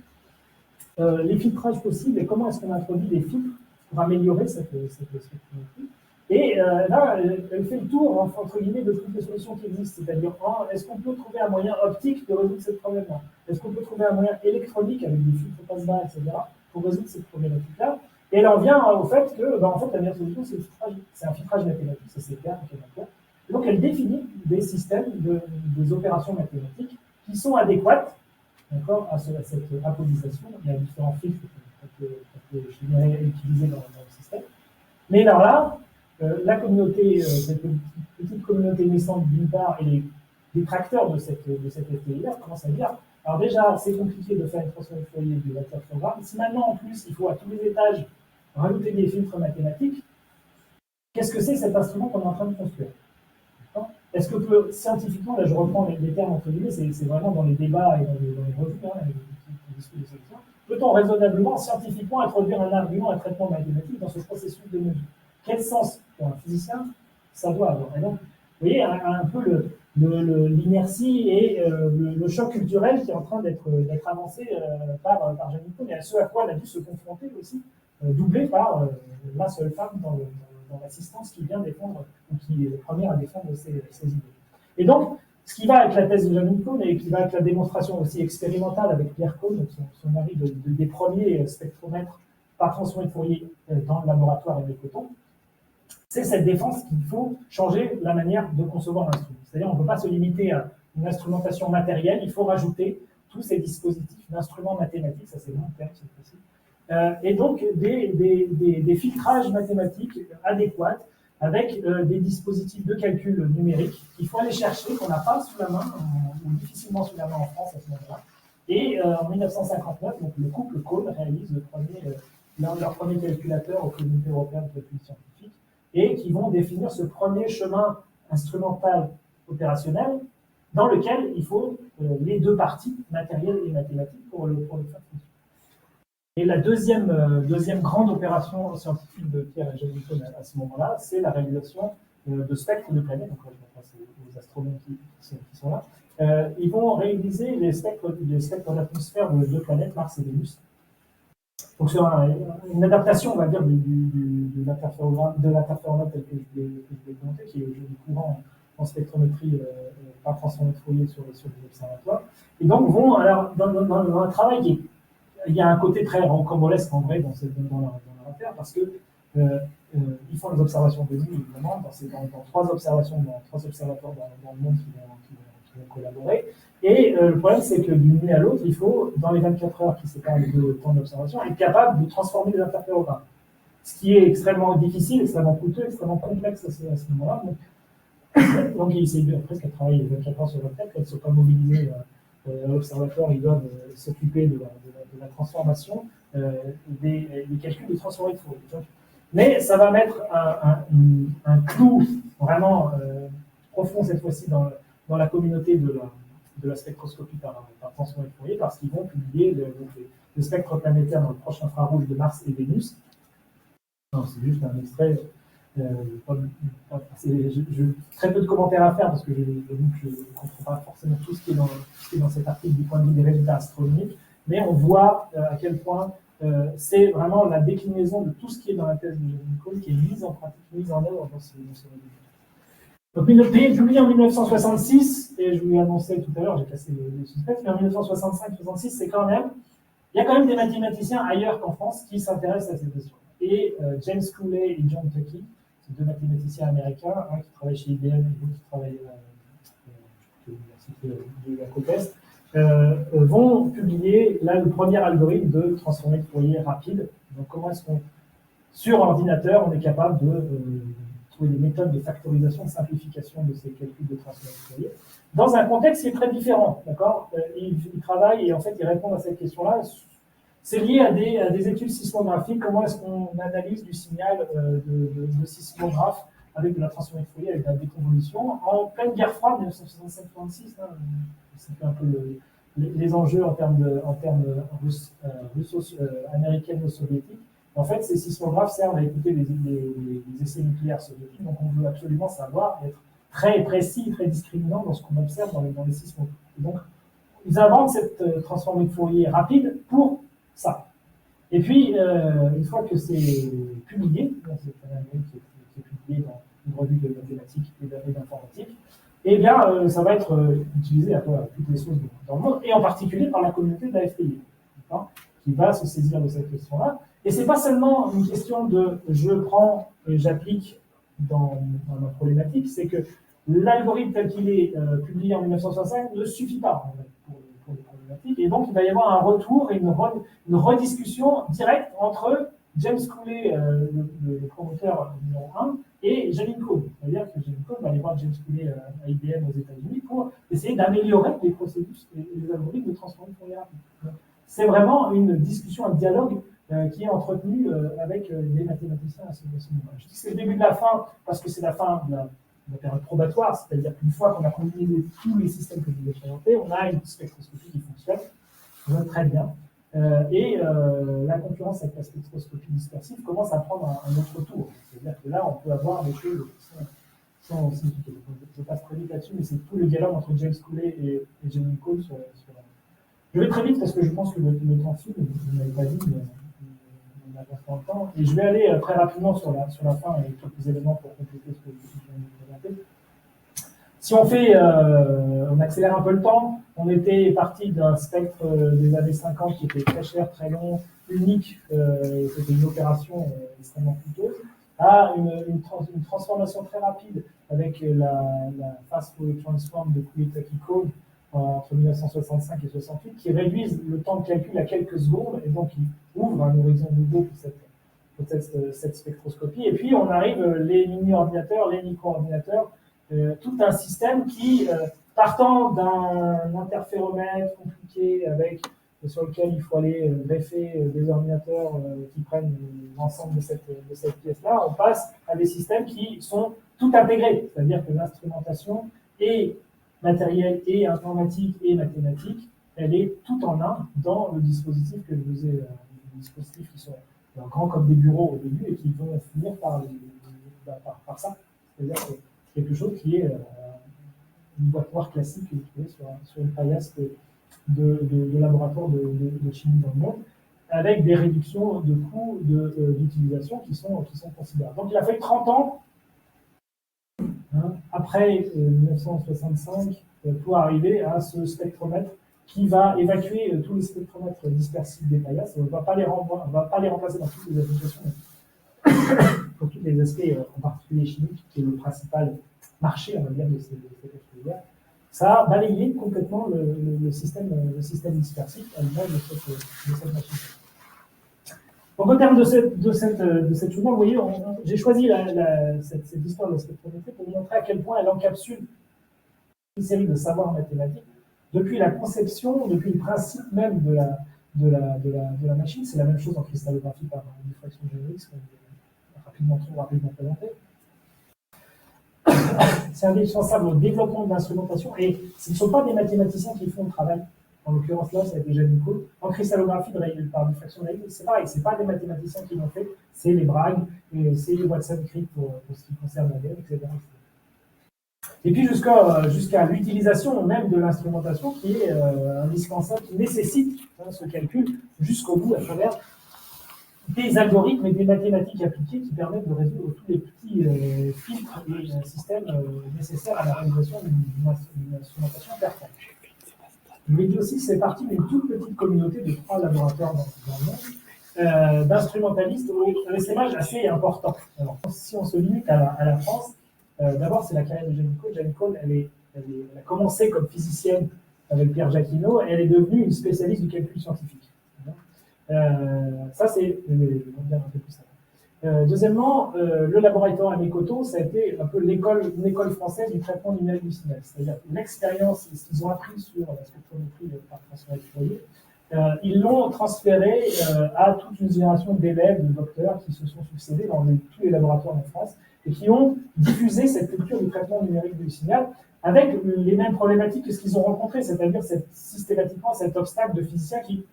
les filtrages possibles et comment est-ce qu'on introduit des filtres pour améliorer cette spectrométrie. Et là, elle fait le tour, entre guillemets, de toutes les solutions qui existent. C'est-à-dire, est-ce qu'on peut trouver un moyen optique de résoudre ce problème-là? Est-ce qu'on peut trouver un moyen électronique avec des filtres passe-bas, etc., pour résoudre cette problématique-là? Et là, on vient au fait que, en fait, la meilleure solution, c'est un filtrage mathématique. Ça, c'est clair. Et donc, elle définit des systèmes, des opérations mathématiques qui sont adéquates, d'accord, à cette apodisation. Il y a différents filtres qu'on peut utiliser dans le système. Mais alors là, la communauté, cette petite communauté naissante d'une part, et les détracteurs de cette FTIR commencent à dire, alors déjà, c'est compliqué de faire une transformation de Fourier du vecteur programme. Si maintenant, en plus, il faut à tous les étages rajouter des filtres mathématiques, qu'est-ce que c'est cet instrument qu'on est en train de construire? Est-ce que scientifiquement, là je reprends les termes entre guillemets, c'est vraiment dans les débats et dans les revues, peut-on raisonnablement, scientifiquement, introduire un argument, un traitement mathématique dans ce processus de mesure? Quel sens pour un physicien ça doit avoir? Et donc, vous voyez un peu l'inertie et le choc culturel qui est en train d'être avancé par Janine Cohn, et ce à quoi elle a dû se confronter aussi, doublé par la seule femme dans l'assistance qui vient défendre, ou qui est la première à défendre ces idées. Et donc, ce qui va avec la thèse de Janine Cohn et qui va avec la démonstration aussi expérimentale avec Pierre Cohn, donc son mari, des premiers spectromètres par transformé de Fourier dans le laboratoire et le coton, c'est cette défense qu'il faut changer la manière de concevoir l'instrument. C'est-à-dire qu'on ne peut pas se limiter à une instrumentation matérielle, il faut rajouter tous ces dispositifs d'instruments mathématiques, ça c'est le long terme, c'est possible. Et donc des filtrages mathématiques adéquats avec des dispositifs de calcul numérique qu'il faut aller chercher, qu'on n'a pas sous la main, ou difficilement sous la main en France à ce moment-là. Et en 1959, donc, le couple Cohn réalise leur premier calculateur au Comité européen de calcul scientifique, et qui vont définir ce premier chemin instrumental opérationnel dans lequel il faut les deux parties, matérielles et mathématiques, pour le faire fonctionner. Et la deuxième grande opération scientifique de Pierre et Janine Cohn à ce moment-là, c'est la réalisation de spectres de planètes. Donc là, je passe aux astronomes qui sont là. Ils vont réaliser les spectres d'atmosphère de deux planètes, Mars et Vénus. Donc c'est une adaptation, on va dire, de l'interférométre tel que je l'ai présenté, qui est aujourd'hui courant en spectrométrie par transformé de Fourier sur les observatoires. Et donc vont, alors, dans un travail qui est, il y a un côté très rocambolesque en vrai dans leur affaire, parce que ils font des observations de nuit, évidemment, dans trois observations, dans trois observatoires dans le monde qui vont collaborer. Et le problème, c'est que d'une nuit à l'autre, il faut, dans les 24 heures qui séparent les deux temps d'observation, être capable de transformer les interférogrammes. Ce qui est extrêmement difficile, extrêmement coûteux, extrêmement complexe à ce moment-là. Donc, ils essaient presque à travailler 24 heures sur 24, quand ils ne sont pas mobilisés à l'observatoire, ils doivent s'occuper de la transformation, des calculs de transformés de Fourier. Mais ça va mettre un clou vraiment profond cette fois-ci dans la communauté de la spectroscopie par transformé de Fourier, parce qu'ils vont publier le spectre planétaire dans le proche infrarouge de Mars et Vénus. C'est juste un extrait. Très peu de commentaires à faire parce que je ne comprends pas forcément tout ce qui est dans cet article du point de vue des résultats astronomiques, mais on voit à quel point c'est vraiment la déclinaison de tout ce qui est dans la thèse de Janine Cohn qui est mise en pratique, mise en œuvre dans ce résultat. Donc, publié en 1966, et je vous l'ai annoncé tout à l'heure, j'ai cassé le suspense, mais en 1965-66, il y a quand même des mathématiciens ailleurs qu'en France qui s'intéressent à cette question. Et James Cooley et John Tukey, c'est deux mathématiciens américains, un qui travaille chez IBM et l'autre qui travaille à l'université de la côte Est, vont publier là le premier algorithme de transformé de Fourier rapide. Donc comment est-ce qu'on, sur ordinateur, on est capable de trouver des méthodes de factorisation, de simplification de ces calculs de transformé de Fourier, dans un contexte qui est très différent, d'accord. Ils travaillent et en fait ils répondent à cette question-là. C'est lié à des études sismographiques. Comment est-ce qu'on analyse du signal de sismographe avec de la transformée de Fourier, avec de la déconvolution, en pleine guerre froide, 1965-66, c'était un peu les enjeux en termes américaines-soviétiques. En fait, ces sismographes servent à écouter les essais nucléaires soviétiques, donc on veut absolument savoir être très précis, très discriminant dans ce qu'on observe dans les sismographes. Et donc, ils inventent cette transformée de Fourier rapide pour ça. Et puis, une fois que c'est publié, c'est un algorithme qui est publié dans une revue de mathématiques et d'informatique, eh bien, ça va être utilisé à toutes les sources dans le monde, et en particulier par la communauté de la FPI, qui va se saisir de cette question-là. Et c'est pas seulement une question de je prends et j'applique dans ma problématique, c'est que l'algorithme tel qu'il est publié en 1965 ne suffit pas en fait, pour les problématiques, et donc il va y avoir un retour et une rediscussion directe entre James Cooley, le promoteur numéro 1, et Gene Cohn. C'est-à-dire que Gene Cohn va aller voir James Cooley à IBM aux États-Unis pour essayer d'améliorer les processus et les algorithmes de transformation de Fourier rapide. C'est vraiment une discussion, un dialogue qui est entretenu avec les mathématiciens à ce moment-là. Je dis que c'est le début de la fin parce que c'est la fin de la période probatoire, c'est-à-dire qu'une fois qu'on a combiné tous les systèmes que je vous ai présentés, on a une spectroscopie qui fonctionne très bien. La concurrence avec la spectroscopie dispersive commence à prendre un autre tour. C'est-à-dire que là, on peut avoir des choses qui sont significatives. Je passe très vite là-dessus, mais c'est tout le dialogue entre James Cooley et Gene Cohn sur Je vais très vite parce que je pense que le temps file, vous n'avez pas dit, mais on a pas le temps. Et je vais aller très rapidement sur la fin et quelques éléments pour compléter ce que je viens de vous présenter. Si on accélère un peu le temps, on était parti d'un spectre des années 50 qui était très cher, très long, unique, c'était une opération extrêmement coûteuse, à une transformation très rapide avec la Fast Fourier Transform de Cooley-Tukey entre 1965 et 1968, qui réduisent le temps de calcul à quelques secondes, et donc qui ouvrent un horizon nouveau pour cette spectroscopie. Et puis on arrive les mini-ordinateurs, les micro-ordinateurs, tout un système qui, partant d'un interféromètre compliqué sur lequel il faut aller greffer des ordinateurs qui prennent l'ensemble de cette pièce-là, on passe à des systèmes qui sont tout intégrés, c'est-à-dire que l'instrumentation est matérielle et informatique et mathématique, elle est tout en un dans le dispositif que je vous ai, des dispositifs qui sont grands comme des bureaux au début et qui vont finir par ça. C'est-à-dire que c'est quelque chose qui est une boîte noire classique que vous trouvez sur une paillasse de laboratoire de chimie dans le monde, avec des réductions de coûts d'utilisation qui sont considérables. Donc il a fallu 30 ans après 1965 pour arriver à ce spectromètre qui va évacuer tous les spectromètres dispersifs des paillasses. On ne va pas les remplacer dans toutes les applications, pour tous les aspects, en particulier chimiques, qui est le principal marché, on va dire, de ces spectromètres. Ça a balayé complètement le système dispersif à l'image de cette machine. Donc, au terme de cette chose-là, vous voyez, j'ai choisi cette histoire de la spectrométrie pour vous montrer à quel point elle encapsule une série de savoirs mathématiques depuis la conception, depuis le principe même de la machine. C'est la même chose en cristallographie par diffraction géométrique, ce qu'on va rapidement présenter. C'est indispensable au développement de l'instrumentation et ce ne sont pas des mathématiciens qui font le travail. En l'occurrence, là, ça a été Gene Cohn. En cristallographie par diffraction géométrique, c'est pareil, ce n'est pas des mathématiciens qui l'ont fait, c'est les Bragg, c'est les Watson-Crick pour ce qui concerne la guerre, etc. Et puis jusqu'à l'utilisation même de l'instrumentation qui est indispensable, qui nécessite ce calcul jusqu'au bout à travers des algorithmes et des mathématiques appliquées qui permettent de résoudre tous les petits filtres et systèmes nécessaires à la réalisation d'une instrumentation performante. Je vous l'ai dit aussi, c'est parti d'une toute petite communauté de 3 laboratoires dans le monde, d'instrumentalistes au essaimage assez important. Alors, si on se limite à la France, d'abord c'est la carrière de Gene Cohn. Gene Cohn, elle a commencé comme physicienne avec Pierre Jacquinot, et elle est devenue une spécialiste du calcul scientifique. Ça, c'est on va dire un peu plus ça. Deuxièmement, le laboratoire à Mécoto, ça a été un peu une école française du traitement numérique du signal. C'est-à-dire l'expérience, ce qu'ils ont appris sur la spectrométrie par transfert Fourier, ils l'ont transféré à toute une génération d'élèves, de docteurs qui se sont succédés dans tous les laboratoires en France et qui ont diffusé cette culture du traitement numérique du signal avec les mêmes problématiques que ce qu'ils ont rencontré, c'est-à-dire systématiquement cet obstacle de physiciens qui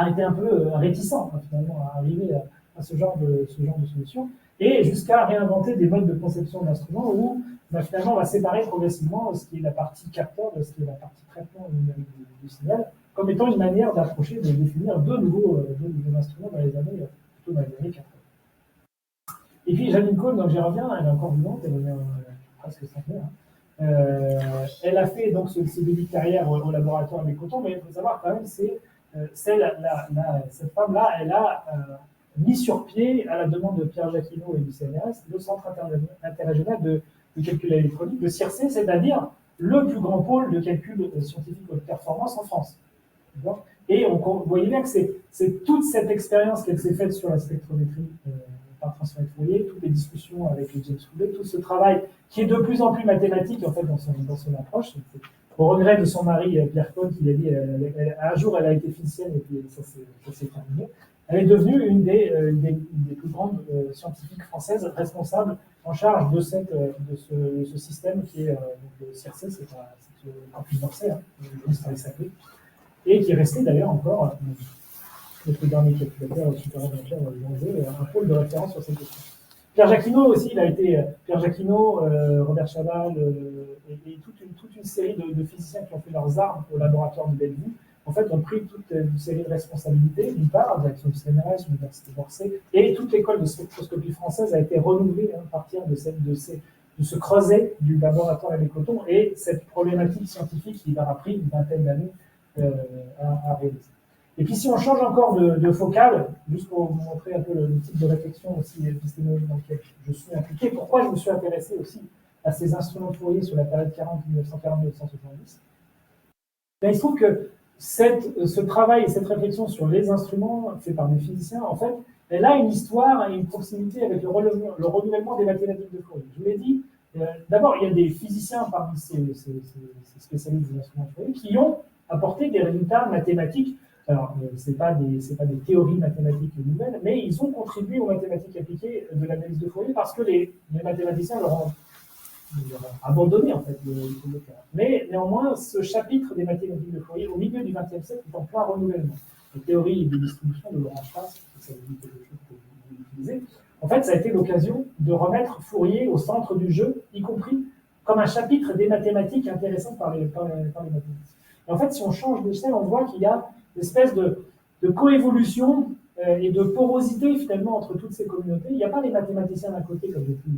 était un peu réticent finalement à arriver à ce genre de solution, et jusqu'à réinventer des modes de conception d'instruments où finalement on va séparer progressivement ce qui est la partie capteur de ce qui est la partie traitement numérique du signal, comme étant une manière d'approcher, de définir deux nouveaux instruments dans les années, plutôt dans les années 80. Et puis Janine Cohn, donc j'y reviens, elle est encore vivante, elle est presque centenaire. Elle a fait donc ce début de carrière au laboratoire des cotons, mais il faut savoir quand même, cette femme-là, elle a mis sur pied, à la demande de Pierre Jacquinot et du CNRS, le Centre interrégional de calcul électronique, le CIRC, c'est-à-dire le plus grand pôle de calcul scientifique de performance en France. Et vous voyez bien que c'est toute cette expérience qu'elle s'est faite sur la spectrométrie par transfert de Fourier, toutes les discussions avec James Coullet, tout ce travail qui est de plus en plus mathématique en fait dans son approche. Au regret de son mari Pierre Cohn, qui a dit un jour elle a été physicienne et puis ça s'est terminé. Elle est devenue une des plus grandes scientifiques françaises responsables en charge de ce système qui est le CIRC, c'est le campus d'Orsay, l'histoire sacrée, et qui est resté d'ailleurs encore notre dernier calculateur superordinateur un pôle de référence sur cette question. Pierre Jacquinot aussi, il a été Pierre Jacquinot, Robert Chaval et toute une série de physiciens qui ont fait leurs armes au laboratoire de Bellevue, en fait, ont pris toute une série de responsabilités, d'une part, la direction du CNRS, l'Université d'Orsay, et toute l'école de spectroscopie française a été renouvelée à partir de ce creuset du laboratoire des cotons et cette problématique scientifique qui leur a pris une vingtaine d'années à réaliser. Et puis si on change encore de focale, juste pour vous montrer un peu le type de réflexion aussi épistémologique dans lequel je suis impliqué, pourquoi je me suis intéressé aussi à ces instruments de Fourier sur la période 1940-1970, il se trouve que ce travail et cette réflexion sur les instruments fait par des physiciens, en fait, elle a une histoire et une proximité avec le renouvellement des mathématiques de Fourier. Je vous l'ai dit, d'abord, il y a des physiciens parmi ces spécialistes des instruments de Fourier qui ont apporté des résultats mathématiques. Alors, ce n'est pas des théories mathématiques nouvelles, mais ils ont contribué aux mathématiques appliquées de l'analyse de Fourier parce que les mathématiciens leur ont abandonné, en fait, le cas. Mais néanmoins, ce chapitre des mathématiques de Fourier, au milieu du XXe siècle, est en plein renouvellement. Les théories de distribution de Laurent Schwartz, ça vous dit quelque chose que vous utilisez, en fait, ça a été l'occasion de remettre Fourier au centre du jeu, y compris comme un chapitre des mathématiques intéressant par les mathématiciens. Et en fait, si on change d'échelle, on voit qu'il y a une espèce de coévolution et de porosité finalement entre toutes ces communautés. Il n'y a pas les mathématiciens d'un côté, comme j'ai pu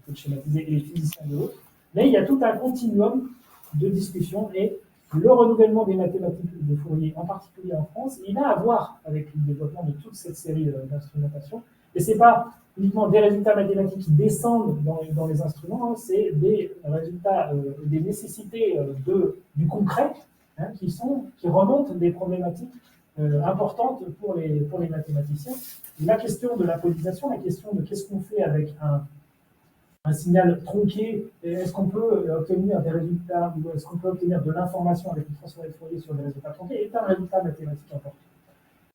le schématiser, et les physiciens de l'autre, mais il y a tout un continuum de discussion et le renouvellement des mathématiques de Fourier, en particulier en France, il a à voir avec le développement de toute cette série d'instrumentation. Et ce n'est pas uniquement des résultats mathématiques qui descendent dans les instruments, hein, c'est des résultats, des nécessités du concret, hein, qui remontent des problématiques importante pour les mathématiciens. Et la question de l'apodisation, la question de qu'est-ce qu'on fait avec un signal tronqué, est-ce qu'on peut obtenir des résultats ou est-ce qu'on peut obtenir de l'information avec une transformée de Fourier sur des résultats tronqués, est un résultat mathématique important.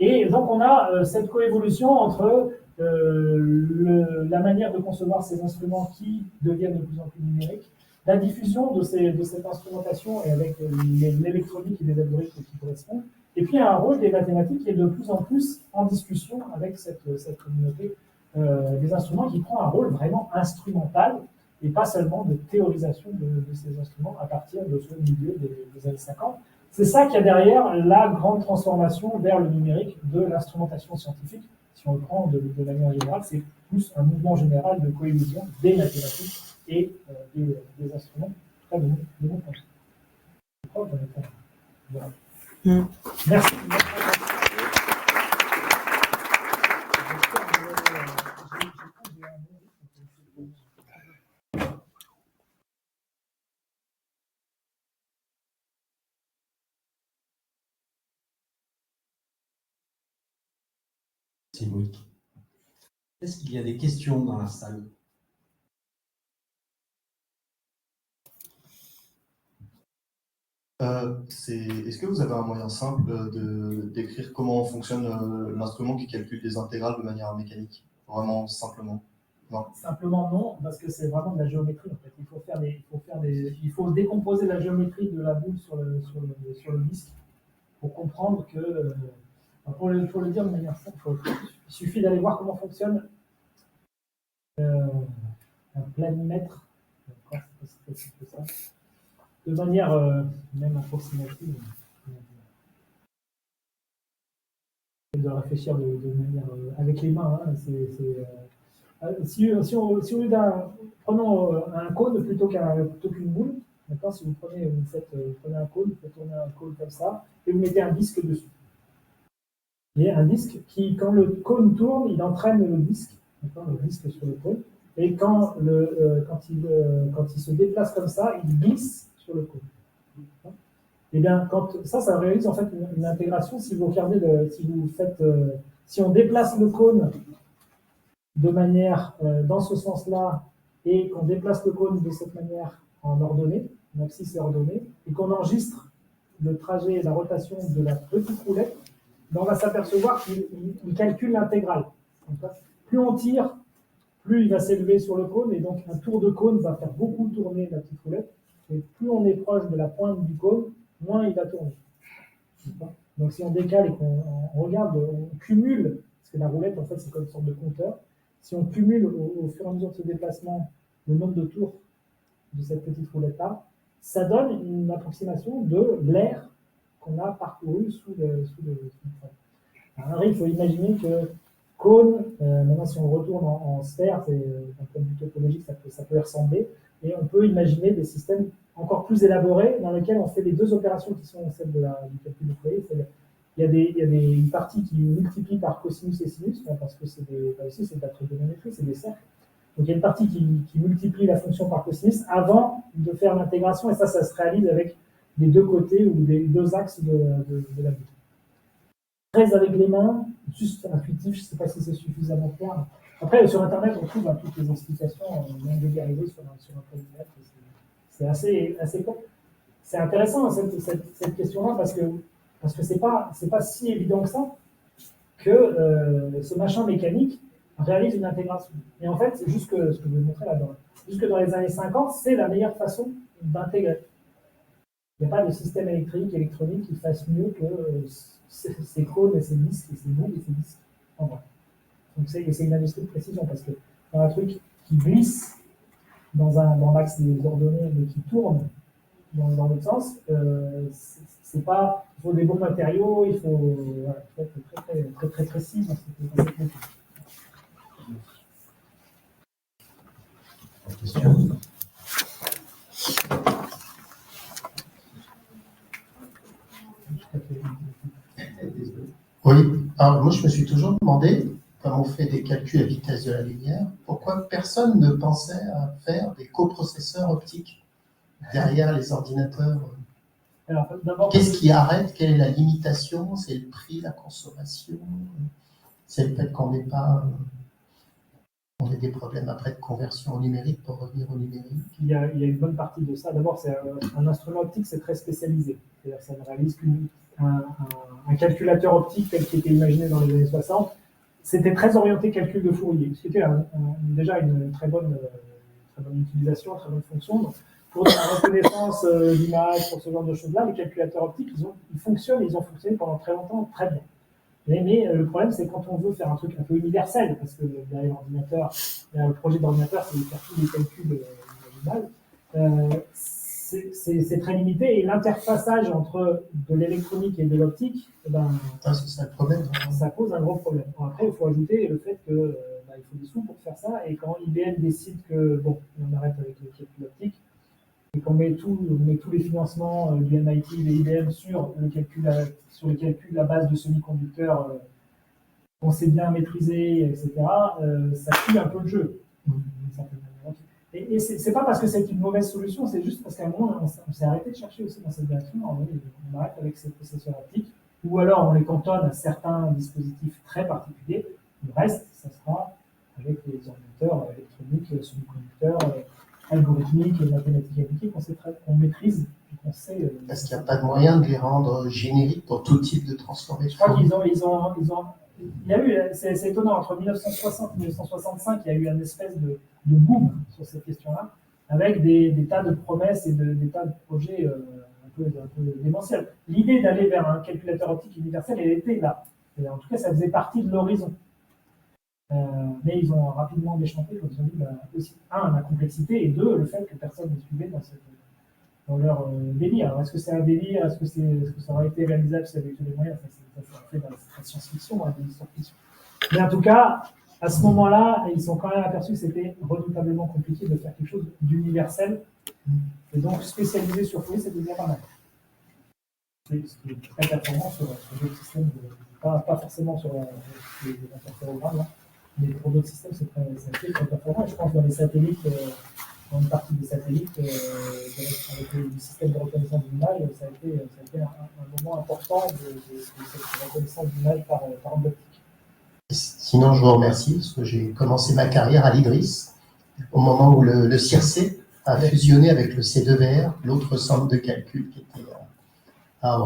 Et donc on a cette coévolution entre la manière de concevoir ces instruments qui deviennent de plus en plus numériques, la diffusion de cette instrumentation et avec l'électronique et les algorithmes qui correspondent, et puis un rôle des mathématiques qui est de plus en plus en discussion avec cette communauté des instruments qui prend un rôle vraiment instrumental et pas seulement de théorisation de ces instruments à partir de ce milieu des années 50. C'est ça qu'il y a derrière la grande transformation vers le numérique de l'instrumentation scientifique. Si on le prend de manière générale, c'est plus un mouvement général de cohésion des mathématiques et des instruments, en tout cas de mon point de vue. Je crois que j'en ai pas. Voilà. Merci. Est-ce qu'il y a des questions dans la salle? Est-ce que vous avez un moyen simple de décrire comment fonctionne l'instrument qui calcule des intégrales de manière mécanique? Vraiment simplement? Non. Simplement non, parce que c'est vraiment de la géométrie en fait. Il faut décomposer la géométrie de la boule sur le disque pour comprendre que, pour le dire de manière simple, il suffit d'aller voir comment fonctionne un planimètre, de manière même approximative. je dois réfléchir de manière avec les mains. Hein, si au lieu prenons un cône plutôt qu'une boule, d'accord, si vous prenez un cône, vous faites tourner un cône comme ça, et vous mettez un disque dessus. Et un disque qui, quand le cône tourne, il entraîne le disque sur le cône, et quand il se déplace comme ça, il glisse sur le cône. Et bien, ça réalise en fait une intégration. Si vous regardez, si on déplace le cône de manière dans ce sens-là, et qu'on déplace le cône de cette manière en ordonnée, en abscisse et ordonnée, et qu'on enregistre le trajet et la rotation de la petite roulette, ben on va s'apercevoir qu'il calcule l'intégrale. Plus on tire, plus il va s'élever sur le cône, et donc un tour de cône va faire beaucoup tourner la petite roulette, et plus on est proche de la pointe du cône, moins il va tourner. Donc si on décale et qu'on regarde, on cumule, parce que la roulette en fait c'est comme une sorte de compteur, si on cumule au fur et à mesure de ce déplacement le nombre de tours de cette petite roulette-là, ça donne une approximation de l'air qu'on a parcouru sous le Alors, il faut imaginer que cône, maintenant si on retourne en sphère, d'un point de vue topologique, ça peut y ressembler, et on peut imaginer des systèmes encore plus élaborés dans lesquels on fait les deux opérations qui sont celles du calcul de Fourier. Il y a une partie qui multiplie par cosinus et sinus, parce que c'est de la trigonométrie, c'est des cercles. Donc il y a une partie qui multiplie la fonction par cosinus avant de faire l'intégration, et ça se réalise avec les deux côtés ou les deux axes de la boucle. 13 avec les mains, juste intuitif, je ne sais pas si c'est suffisamment clair. Après, sur Internet, on trouve toutes les explications bien vulgarisées sur un polymètre. C'est assez court. C'est intéressant cette question-là parce que c'est pas si évident que ça que ce machin mécanique réalise une intégration. Et en fait, c'est juste ce que je vais montrer là-dedans. Jusque dans les années 50, c'est la meilleure façon d'intégrer. Il n'y a pas de système électronique qui fasse mieux que ces cônes et ces disques, et ces boules et ces disques. En vrai. Donc c'est une industrie de précision parce que dans un truc qui glisse dans l'axe des ordonnées mais qui tourne dans l'autre sens, c'est pas, il faut des bons matériaux, il faut être très précis dans cette méthode. Question. Oui, alors moi je me suis toujours demandé, comme on fait des calculs à vitesse de la lumière, pourquoi personne ne pensait à faire des coprocesseurs optiques derrière les ordinateurs. Alors, qu'est-ce qui arrête? Quelle est la limitation? C'est le prix, la consommation? C'est le fait qu'on n'ait pas... On a des problèmes après de conversion au numérique pour revenir au numérique. Il y a une bonne partie de ça. D'abord, c'est un instrument optique, c'est très spécialisé. C'est-à-dire que ça ne réalise qu'un calculateur optique tel qu'il était imaginé dans les années 60. C'était très orienté calcul de Fourier, ce qui était déjà une très bonne utilisation, très bonne fonction. Donc, pour la reconnaissance d'image, pour ce genre de choses-là, les calculateurs optiques, ils fonctionnent, ils ont fonctionné pendant très longtemps, très bien. Mais le problème, c'est quand on veut faire un truc un peu universel, parce que derrière l'ordinateur, le projet d'ordinateur, c'est de faire tous les calculs imaginables, c'est très limité. Et l'interfaçage entre de l'électronique et de l'optique, c'est ça le problème. Ça pose un gros problème. Bon, après, il faut ajouter le fait que il faut des sous pour faire ça. Et quand IBM décide que, on arrête avec les calculs optiques, et qu'on met tous les financements du MIT et de IBM sur le calcul à base de semi-conducteurs qu'on sait bien maîtriser, etc., ça tue un peu le jeu. Et c'est pas parce que c'est une mauvaise solution, c'est juste parce qu'à un moment, on s'est arrêté de chercher aussi dans cette direction. On arrête avec ces processeurs optiques, ou alors on les cantonne à certains dispositifs très particuliers. Le reste, ça sera avec les ordinateurs électroniques, semi-conducteurs, algorithmiques et mathématiques appliquées qu'on maîtrise et qu'on sait. Est-ce qu'il n'y a pas de moyen de les rendre génériques pour tout type de transformation? Je crois il y a eu, c'est étonnant, entre 1960 et 1965, il y a eu une espèce de boom sur cette question-là, avec des tas de promesses et des tas de projets un peu démentiels. L'idée d'aller vers un calculateur optique universel, elle était là. Et en tout cas, ça faisait partie de l'horizon. Mais ils ont rapidement déchanté, comme ils ont dit, aussi, la complexité, et deux, le fait que personne ne suivait leur délire. Alors, est-ce que c'est un délire? Est-ce que ça aurait été réalisable si avec tous les moyens? Ça fait de la science-fiction, hein, de l'histoire-fiction. Mais en tout cas, à ce moment-là, ils sont quand même aperçus que c'était redoutablement compliqué de faire quelque chose d'universel. Et donc, spécialisé sur Fourier, c'était bien pas mal. C'est très performant sur d'autres systèmes, pas forcément sur les interférogrammes, mais pour d'autres systèmes, c'est très performant. Et je pense que dans les satellites, dans une partie des satellites, avec le système de reconnaissance d'image, ça a été un moment important de cette reconnaissance d'image par onde optique. Sinon, je vous remercie, parce que j'ai commencé ma carrière à l'IDRIS, au moment où le CIRC a fusionné avec le C2VR, l'autre centre de calcul qui était à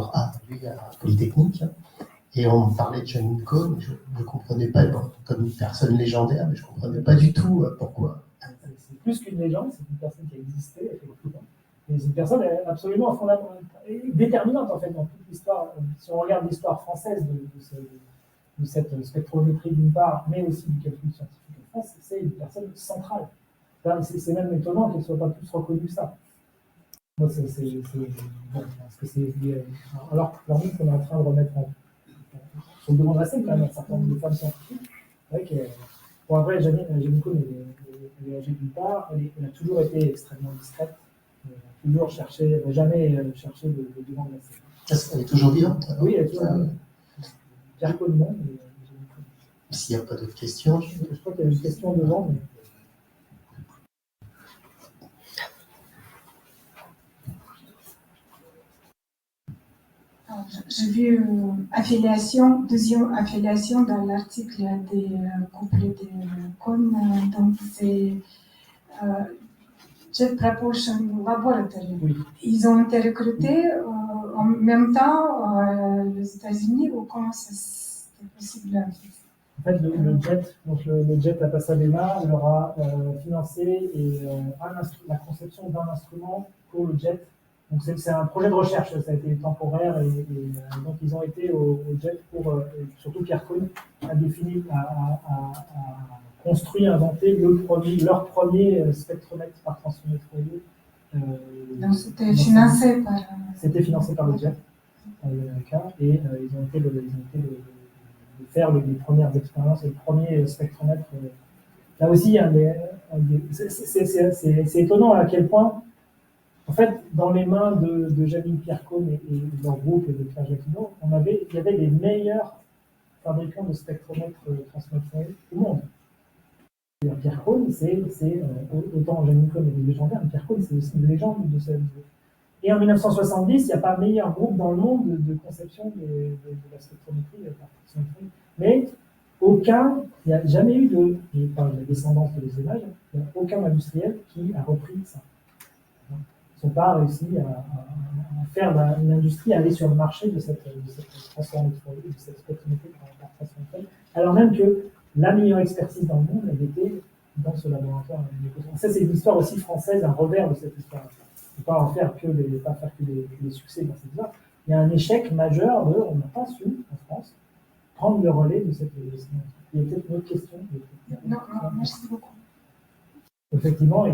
Polytechnique. Et on me parlait de Janine Cohn, je ne comprenais pas, bon, comme une personne légendaire, mais je ne comprenais pas du tout pourquoi. C'est plus qu'une légende, c'est une personne qui a existé, effectivement. Et c'est une personne absolument déterminante, en fait, dans toute l'histoire. Si on regarde l'histoire française de cette spectrométrie d'une part, mais aussi du calcul scientifique en France, c'est une personne centrale. C'est même étonnant qu'elle ne soit pas plus reconnue que ça. Moi, parce que c'est alors qu'on est en train de remettre sur le devant de la scène, quand même, un certain nombre de femmes scientifiques. C'est vrai que, bon, après, Janine Cohn, elle est âgée d'une part, elle a toujours été extrêmement discrète, toujours jamais cherché le devant de la scène. Elle est toujours vivante? Oui, elle est toujours vivante. Pierre Cohn, non. S'il n'y a pas d'autres questions. Je crois qu'il y a une question devant. Mais... J'ai vu deuxième affiliation dans l'article des couples de Cohn. Donc, c'est Jet Propulsion Laboratory. Oui. Ils ont été recrutés en même temps aux États-Unis ou comment c'est possible? En fait, le JET, la Pasadena, leur a financé la conception d'un instrument pour le JET. Donc c'est un projet de recherche, ça a été temporaire et donc ils ont été au JET pour, surtout Pierre Cohn a défini, a construit, inventé leur premier spectromètre par transfert Fourier. Donc c'était financé par... C'était financé par le JET américain et ils ont été faire les premières expériences et le premier spectromètre. Là aussi, c'est étonnant à quel point, en fait, dans les mains de Janine Pierre Cohn et leur groupe et de Pierre Jacquinot, il y avait les meilleurs fabricants de spectromètres transmettés au monde. Pierre Cohn, autant Janine Cohn est légendaire, mais Pierre Cohn, c'est aussi une légende de cette. Et en 1970, il n'y a pas meilleur groupe dans le monde de conception de la spectrométrie par transmétrie. Mais il n'y a jamais eu je parle de la descendance de les images, il n'y a aucun industriel qui a repris ça. Ils n'ont pas réussi à faire une industrie, à aller sur le marché de cette transformation, de cette spectrométrie par transformation, alors même que la meilleure expertise dans le monde, elle était dans ce laboratoire. Ça, c'est une histoire aussi française, un revers de cette histoire. On ne peut pas faire que des succès dans cette histoire. Il y a un échec majeur on n'a pas su, en France, prendre le relais de cette industrie. Il y a peut-être une autre question. Non, merci beaucoup. Effectivement,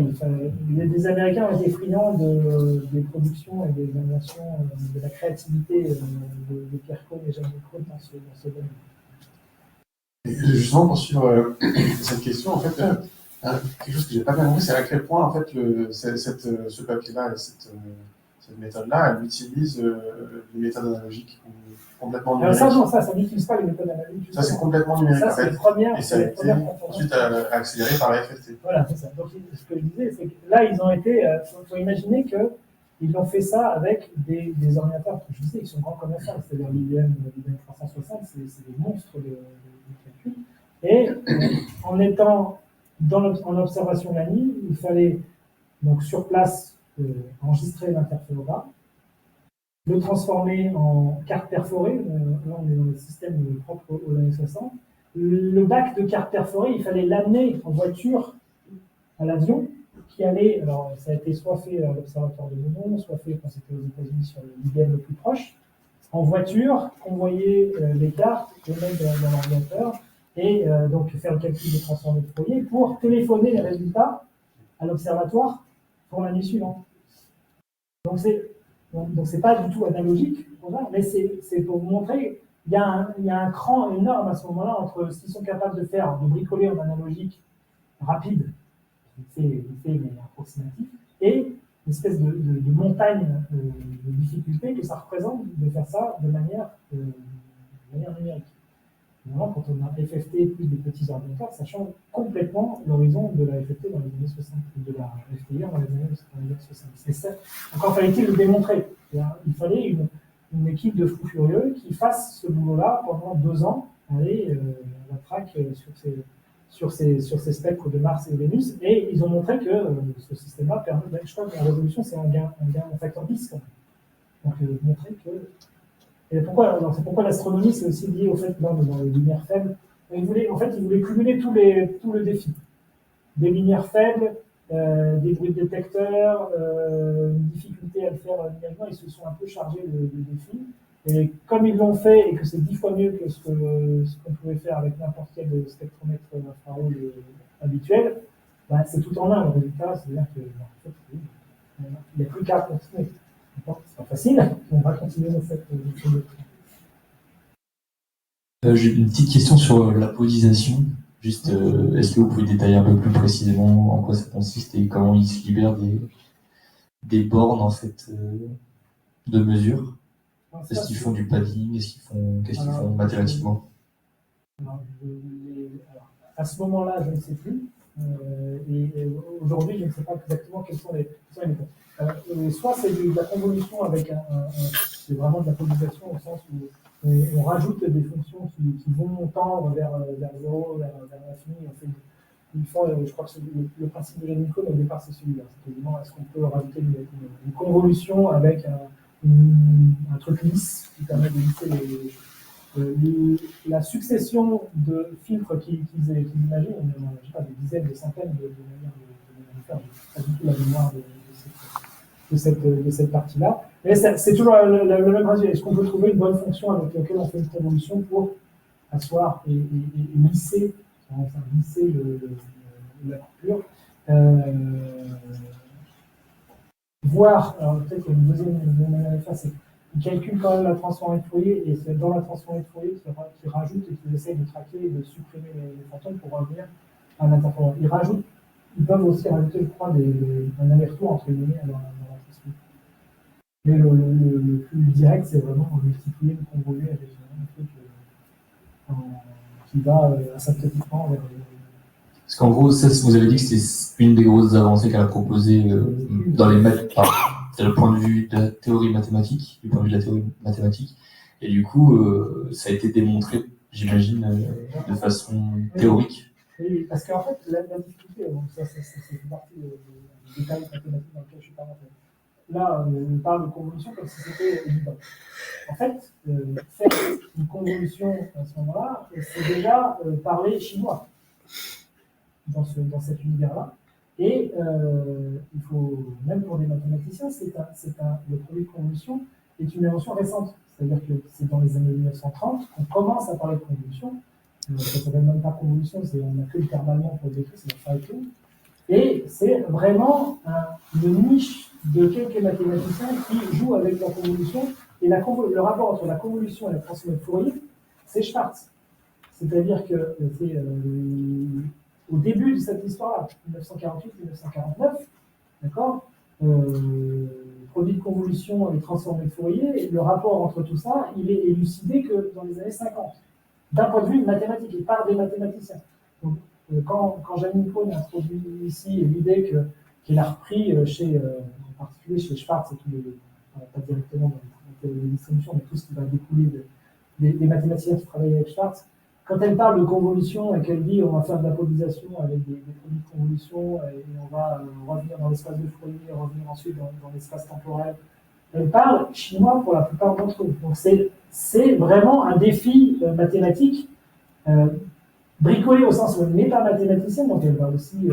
les Américains ont été friands des productions et des inventions, de la créativité de Pierre Cohn et Janine Cohn dans ce domaine. Et justement, pour suivre cette question, en fait, quelque chose que j'ai pas bien compris, c'est à quel point, en fait, ce papier-là et cette méthode-là, elle utilise les méthodes analogiques ou complètement numériques. Ça n'utilise pas les méthodes analogiques. Ça, c'est complètement numérique, ça, en fait. Et ça a été ensuite accéléré par la FFT. Voilà, c'est ça. Donc, ce que je disais, c'est que là, ils ont été. Il faut imaginer qu'ils ont fait ça avec des ordinateurs que je disais, qui sont grands comme ça, c'est-à-dire l'IBM 360, c'est des monstres de calcul. Et en étant en observation la nuit, il fallait donc sur place enregistrer l'interférogramme, le transformer en carte perforée. Là, on est dans le système propre aux années 60. Le bac de carte perforée, il fallait l'amener en voiture à l'avion qui allait. Alors, ça a été soit fait à l'observatoire de Meudon, soit fait quand c'était aux États-Unis sur l'IBM le plus proche, en voiture, convoyer les cartes, les mettre dans l'ordinateur et donc faire le calcul de transformer de Fourier pour téléphoner les résultats à l'observatoire pour l'année suivante. Donc c'est pas du tout analogique, mais c'est pour vous montrer il y a un cran énorme à ce moment-là entre ce qu'ils sont capables de faire, de bricoler en analogique rapide, c'est mais approximatif, et une espèce de montagne de difficultés que ça représente de faire ça de manière numérique. Évidemment, quand on a FFT plus des petits ordinateurs, ça change complètement l'horizon de la FFT dans les années 60, de la FTIR dans les années 70. Et ça, encore fallait-il le démontrer. Il fallait une équipe de fous furieux qui fasse ce boulot-là pendant 2 ans, aller à la traque sur ces spectres de Mars et de Vénus, et ils ont montré que ce système-là permet, je crois que la résolution, c'est un gain en facteur 10 quand même. Donc, montrer que. Et c'est pourquoi l'astronomie, c'est aussi lié au fait que dans les lumières faibles, ils voulaient cumuler tout le défi. Des lumières faibles, des bruits de détecteurs, une difficulté à le faire numériquement, ils se sont un peu chargés de défi. Et comme ils l'ont fait et que c'est 10 fois mieux que ce qu'on pouvait faire avec n'importe quel spectromètre infrarouge habituel, ben, c'est tout en un le résultat, c'est-à-dire que en fait, il n'y a plus qu'à continuer. C'est pas facile, on va continuer dans cette J'ai une petite question sur l'apodisation. Juste, est-ce que vous pouvez détailler un peu plus précisément en quoi ça consiste et comment ils se libèrent des bornes en fait de mesure? Est-ce qu'ils font du padding? Qu'est-ce qu'ils font mathématiquement? Alors, à ce moment-là, je ne sais plus. Et aujourd'hui, je ne sais pas exactement quels sont les méthodes. Soit c'est de la convolution avec c'est vraiment de la convolution au sens où on rajoute des fonctions qui vont tendre vers 0, vers l'infini. Ils font, je crois que le principe de Jamico au départ, c'est celui-là. C'est évidemment, est-ce qu'on peut rajouter une convolution avec un truc lisse qui permet de lisser la succession de filtres qu'ils imaginent, je sais pas, des dizaines, des centaines de manières de faire. Je n'ai pas du tout la mémoire de cette partie-là. Mais c'est toujours le même principe. Est-ce qu'on peut trouver une bonne fonction avec laquelle on fait une convolution pour asseoir et lisser la coupure voir, alors peut-être qu'il y a une deuxième manière de faire, c'est qu'ils calculent quand même la transformée de Fourier, et c'est dans la transformée de Fourier qu'ils rajoutent et qu'ils essayent de traquer et de supprimer les fantômes pour revenir à l'interférence. Ils peuvent aussi rajouter, je crois, un aller-retour entre les données dans la transformée. Mais le plus direct, c'est vraiment multiplier, convoluer avec un truc qui va asymptotiquement vers Parce qu'en gros, ça, vous avez dit que c'est une des grosses avancées qu'elle a proposées dans les maths. C'est le point de vue de la théorie mathématique, du point de vue de la théorie mathématique. Et du coup, ça a été démontré, j'imagine, de façon théorique. Oui, parce qu'en fait, la difficulté, ça fait partie du détail mathématique dans lequel je suis pas rentré. Là, on parle de convolution comme si c'était évident. En fait, faire une convolution à ce moment-là, c'est déjà parler chinois dans cet univers-là. Et il faut, même pour des mathématiciens, le produit de convolution est une invention récente. C'est-à-dire que c'est dans les années 1930 qu'on commence à parler de convolution. Ça ne s'appelle même pas convolution, on n'a que le terme allemand pour le décrire, c'est le Faltung. Et c'est vraiment une niche de quelques mathématiciens qui jouent avec la convolution. Et le rapport entre la convolution et la transformée de Fourier, c'est Schwartz. C'est-à-dire que c'est au début de cette histoire-là, 1948-1949, d'accord, produit de convolution et transformée de Fourier, le rapport entre tout ça, il est élucidé que dans les années 50, d'un point de vue mathématique et par des mathématiciens. Donc, quand Janine Cohn a introduit ici l'idée qu'il a repris en particulier chez Schwartz, et pas directement dans les distributions, mais tout ce qui va découler des mathématiciens qui travaillent avec Schwartz, quand elle parle de convolution et qu'elle dit on va faire de l'apolisation avec des produits de convolution et on va revenir dans l'espace de Fourier, revenir ensuite dans l'espace temporel, elle parle chinois pour la plupart d'entre eux. Donc c'est vraiment un défi mathématique bricolé au sens où elle n'est pas mathématicienne, donc elle va aussi,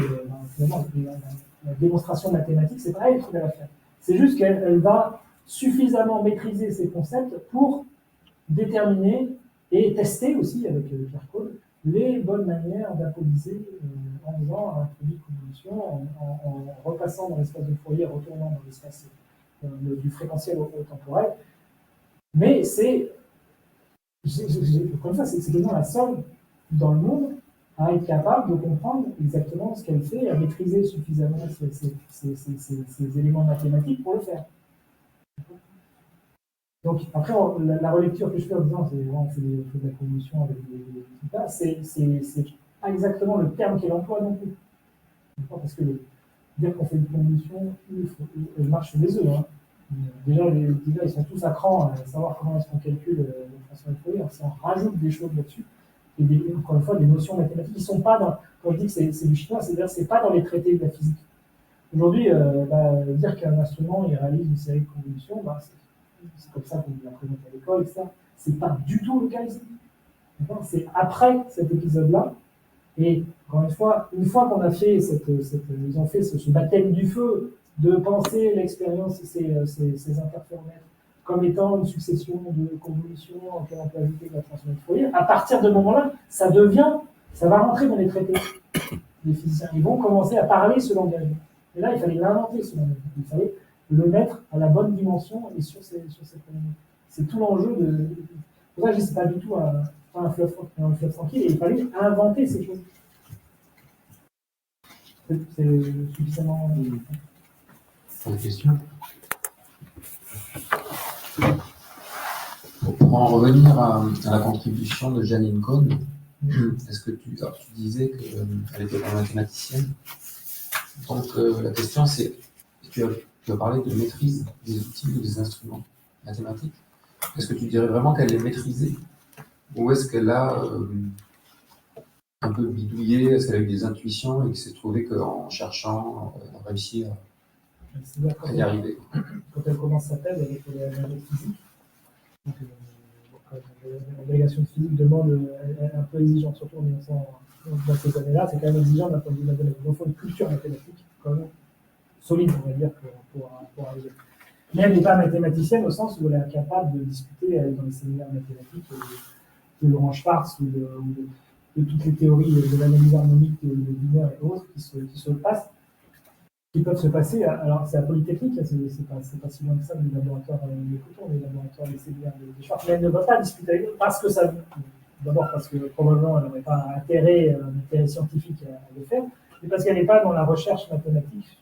finalement, la démonstration mathématique, c'est pareil, elle va faire. C'est juste qu'elle va suffisamment maîtriser ces concepts pour déterminer et tester aussi avec Pierre Cohn les bonnes manières d'apoliser en faisant un produit de convolution, en repassant dans l'espace de Fourier, retournant dans l'espace du fréquentiel au temporel. Mais encore une fois, c'est quasiment la seule dans le monde à être capable de comprendre exactement ce qu'elle fait, à maîtriser suffisamment ces éléments mathématiques pour le faire. Donc, après, la relecture que je fais en disant, c'est vraiment, on fait de la convolution avec des résultats, c'est pas exactement le terme qu'elle emploie non plus. Parce que dire qu'on fait une convolution, elle marche sur les œufs. Hein. Déjà, ils sont tous à cran à savoir comment est-ce qu'on calcule le transfert de Fourier. Si on rajoute des choses là-dessus, et encore une fois, des notions mathématiques qui ne sont pas dans, quand je dis que c'est du chinois, c'est-à-dire que ce n'est pas dans les traités de la physique. Aujourd'hui, dire qu'un instrument il réalise une série de convolutions, c'est comme ça qu'on l'a présenté à l'école, etc. Ce n'est pas du tout le cas ici. C'est après cet épisode-là. Et encore une fois qu'on a fait ils ont fait ce baptême du feu de penser l'expérience et ces interféromètres comme étant une succession de convolutions auxquelles on peut ajouter de la transformation de Fourier, à partir de ce moment-là, ça va rentrer dans les traités. Les physiciens, ils vont commencer à parler ce langage. Et là, il fallait l'inventer ce langage. Il fallait le mettre à la bonne dimension et sur ces problématiques. C'est tout l'enjeu de. Pour ça, je dis, c'est pas du tout un fleuve tranquille, et il fallait inventer ces choses. C'est suffisamment. Pas de question. Pour en revenir à la contribution de Janine Cohn, est-ce que tu disais qu'elle était pas mathématicienne? Donc la question c'est, tu as parlé de maîtrise des outils ou des instruments mathématiques. Est-ce que tu dirais vraiment qu'elle les maîtrisait? Ou est-ce qu'elle a un peu bidouillé? Est-ce qu'elle a eu des intuitions et qu'il s'est trouvé qu'en cherchant, elle a réussi à y arriver? Quand elle commence sa thèse avec la physique, la délégation de physique demande un peu exigeante, surtout dans ces années-là, c'est quand même exigeant d'un point de vue mathématique. Donc il faut une culture mathématique quand même solide, on va dire, pour arriver. Mais elle n'est pas mathématicienne au sens où elle est incapable de discuter dans les séminaires mathématiques de Laurent Schwartz ou de toutes les théories de l'analyse harmonique de Wiener et autres qui peuvent se passer. Alors, c'est à Polytechnique, c'est pas si loin que ça, du laboratoire des Coutons, des laboratoires des séminaires de Schwartz, mais elle ne va pas discuter avec eux parce que ça. D'abord parce que probablement elle n'aurait pas un intérêt scientifique à le faire, mais parce qu'elle n'est pas dans la recherche mathématique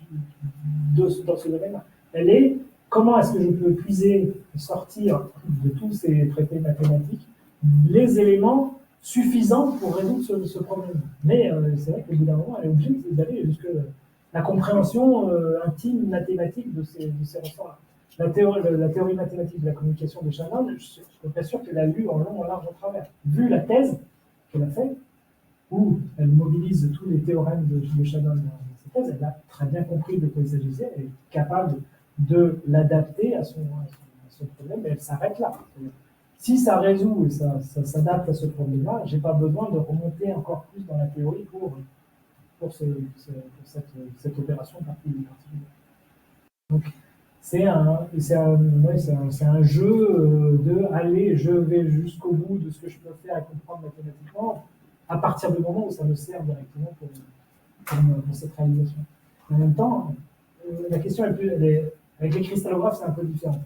dans ce domaine-là. Elle est comment est-ce que je peux puiser, sortir de tous ces traités mathématiques les éléments suffisants pour résoudre ce problème. Mais c'est vrai qu'au bout d'un moment, elle est obligée d'aller jusque la compréhension intime mathématique de ces ressorts-là. La théorie mathématique de la communication de Shannon, je suis pas sûr qu'elle a lu en long, en large, en travers. Vu la thèse qu'elle a faite, où elle mobilise tous les théorèmes de Shannon dans cette thèse, elle a très bien compris de quoi il s'agissait, elle est capable de l'adapter à son problème, et elle s'arrête là. Si ça résout et ça s'adapte à ce problème-là, je n'ai pas besoin de remonter encore plus dans la théorie pour cette opération particulière. Donc, c'est un jeu de aller, je vais jusqu'au bout de ce que je peux faire et comprendre mathématiquement, à partir du moment où ça me sert directement pour cette réalisation. En même temps, la question avec les cristallographes, c'est un peu différent.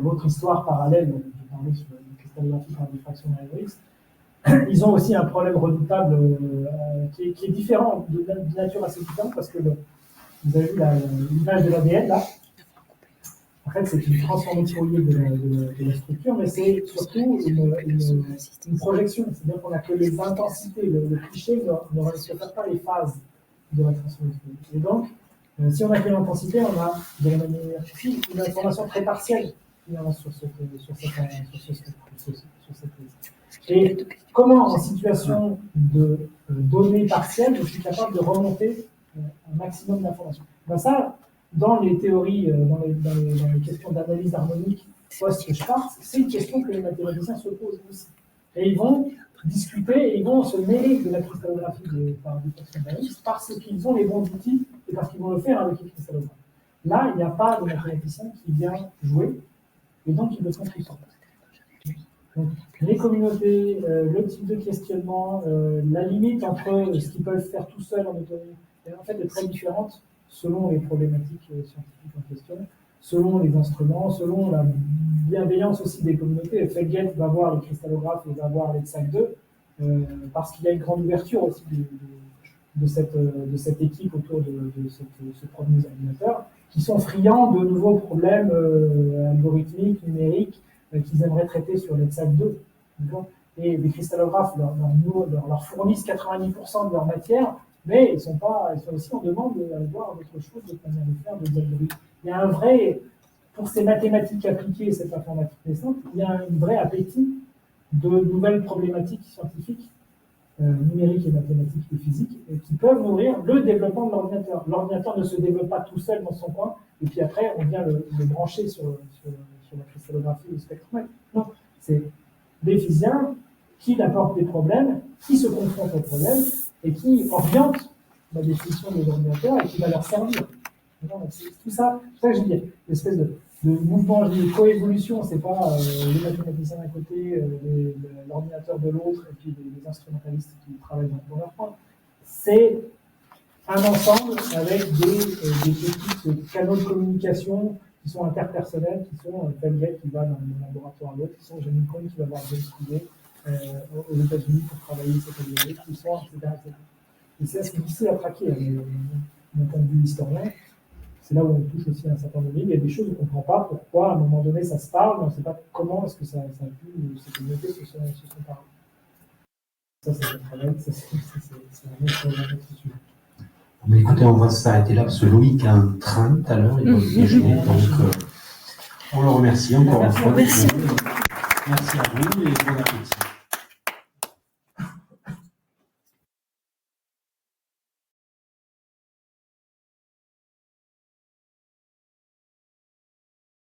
L'autre histoire parallèle, dont je parlais sur la cristallographie par diffraction Marie-Louise, ils ont aussi un problème redoutable qui est différent, de nature assez différente, parce que vous avez vu l'image de l'ADN là. En fait, c'est une transformation Fourier de la structure, mais c'est surtout une projection. C'est-à-dire qu'on n'a que les intensités. Le cliché ne respecte pas les phases de la transformation Fourier. Et donc, si on a que l'intensité, on a de la manière une information très partielle sur cette. Et comment, en situation de données partielles, je suis capable de remonter un maximum d'informations? Ben ça, dans les théories, dans les questions d'analyse harmonique post-Schwartz, c'est une question que les mathématiciens se posent aussi. Et ils vont discuter et ils vont se mêler de la cristallographie par diffraction Marie-Louise parce qu'ils ont les bons outils et parce qu'ils vont le faire avec les cristallographes. Là, il n'y a pas de mathématicien qui vient jouer et donc il ne contribue pas. Donc, les communautés, le type de questionnement, la limite entre ce qu'ils peuvent faire tout seuls en autonomie, en fait, est très différente selon les problématiques scientifiques en question, selon les instruments, selon la bienveillance aussi des communautés. FedGet va voir les cristallographes et va voir les SAC2, parce qu'il y a une grande ouverture aussi de cette équipe autour de ce premier ordinateur, qui sont friands de nouveaux problèmes algorithmiques, numériques, qu'ils aimeraient traiter sur les SAC2. Et les cristallographes leur fournissent 90% de leur matière, mais ils sont aussi en demande d'aller voir d'autres choses, d'autres manières de faire, d'autres algorithmes. Il y a un vrai, pour ces mathématiques appliquées, cette informatique naissante, il y a un vrai appétit de nouvelles problématiques scientifiques, numériques et mathématiques et physiques, qui peuvent nourrir le développement de l'ordinateur. L'ordinateur ne se développe pas tout seul dans son coin, et puis après, on vient le brancher sur la cristallographie ou le spectromètre. Non, c'est des physiciens qui apportent des problèmes, qui se confrontent aux problèmes, et qui orientent la définition des ordinateurs et qui va leur servir. C'est tout ça, c'est ça que je dis, l'espèce de mouvement, je dis coévolution, c'est pas les mathématiciens d'un côté, l'ordinateur de l'autre, et puis les instrumentalistes qui travaillent dans leur coin. C'est un ensemble avec des petits canaux de communication qui sont interpersonnels, qui sont FedGet qui va d'un laboratoire à l'autre, qui sont Janine Cohn qui va voir James Coulé aux États-Unis pour travailler cette algorithme, qui sont, etc. Et c'est assez difficile à traquer, d'un point de vue historien. C'est là où on touche aussi à un certain nombre. Il y a des choses qu'on ne comprend pas, pourquoi à un moment donné ça se parle, mais on ne sait pas comment est-ce que ça a pu se communautés se sont parlé. Ça, c'est notre travail, c'est un autre sujet. Mais écoutez, on va s'arrêter là parce que Loïc a un train tout à l'heure, il va déjeuner, donc on le remercie encore une fois. Merci. Merci à vous et bon appétit.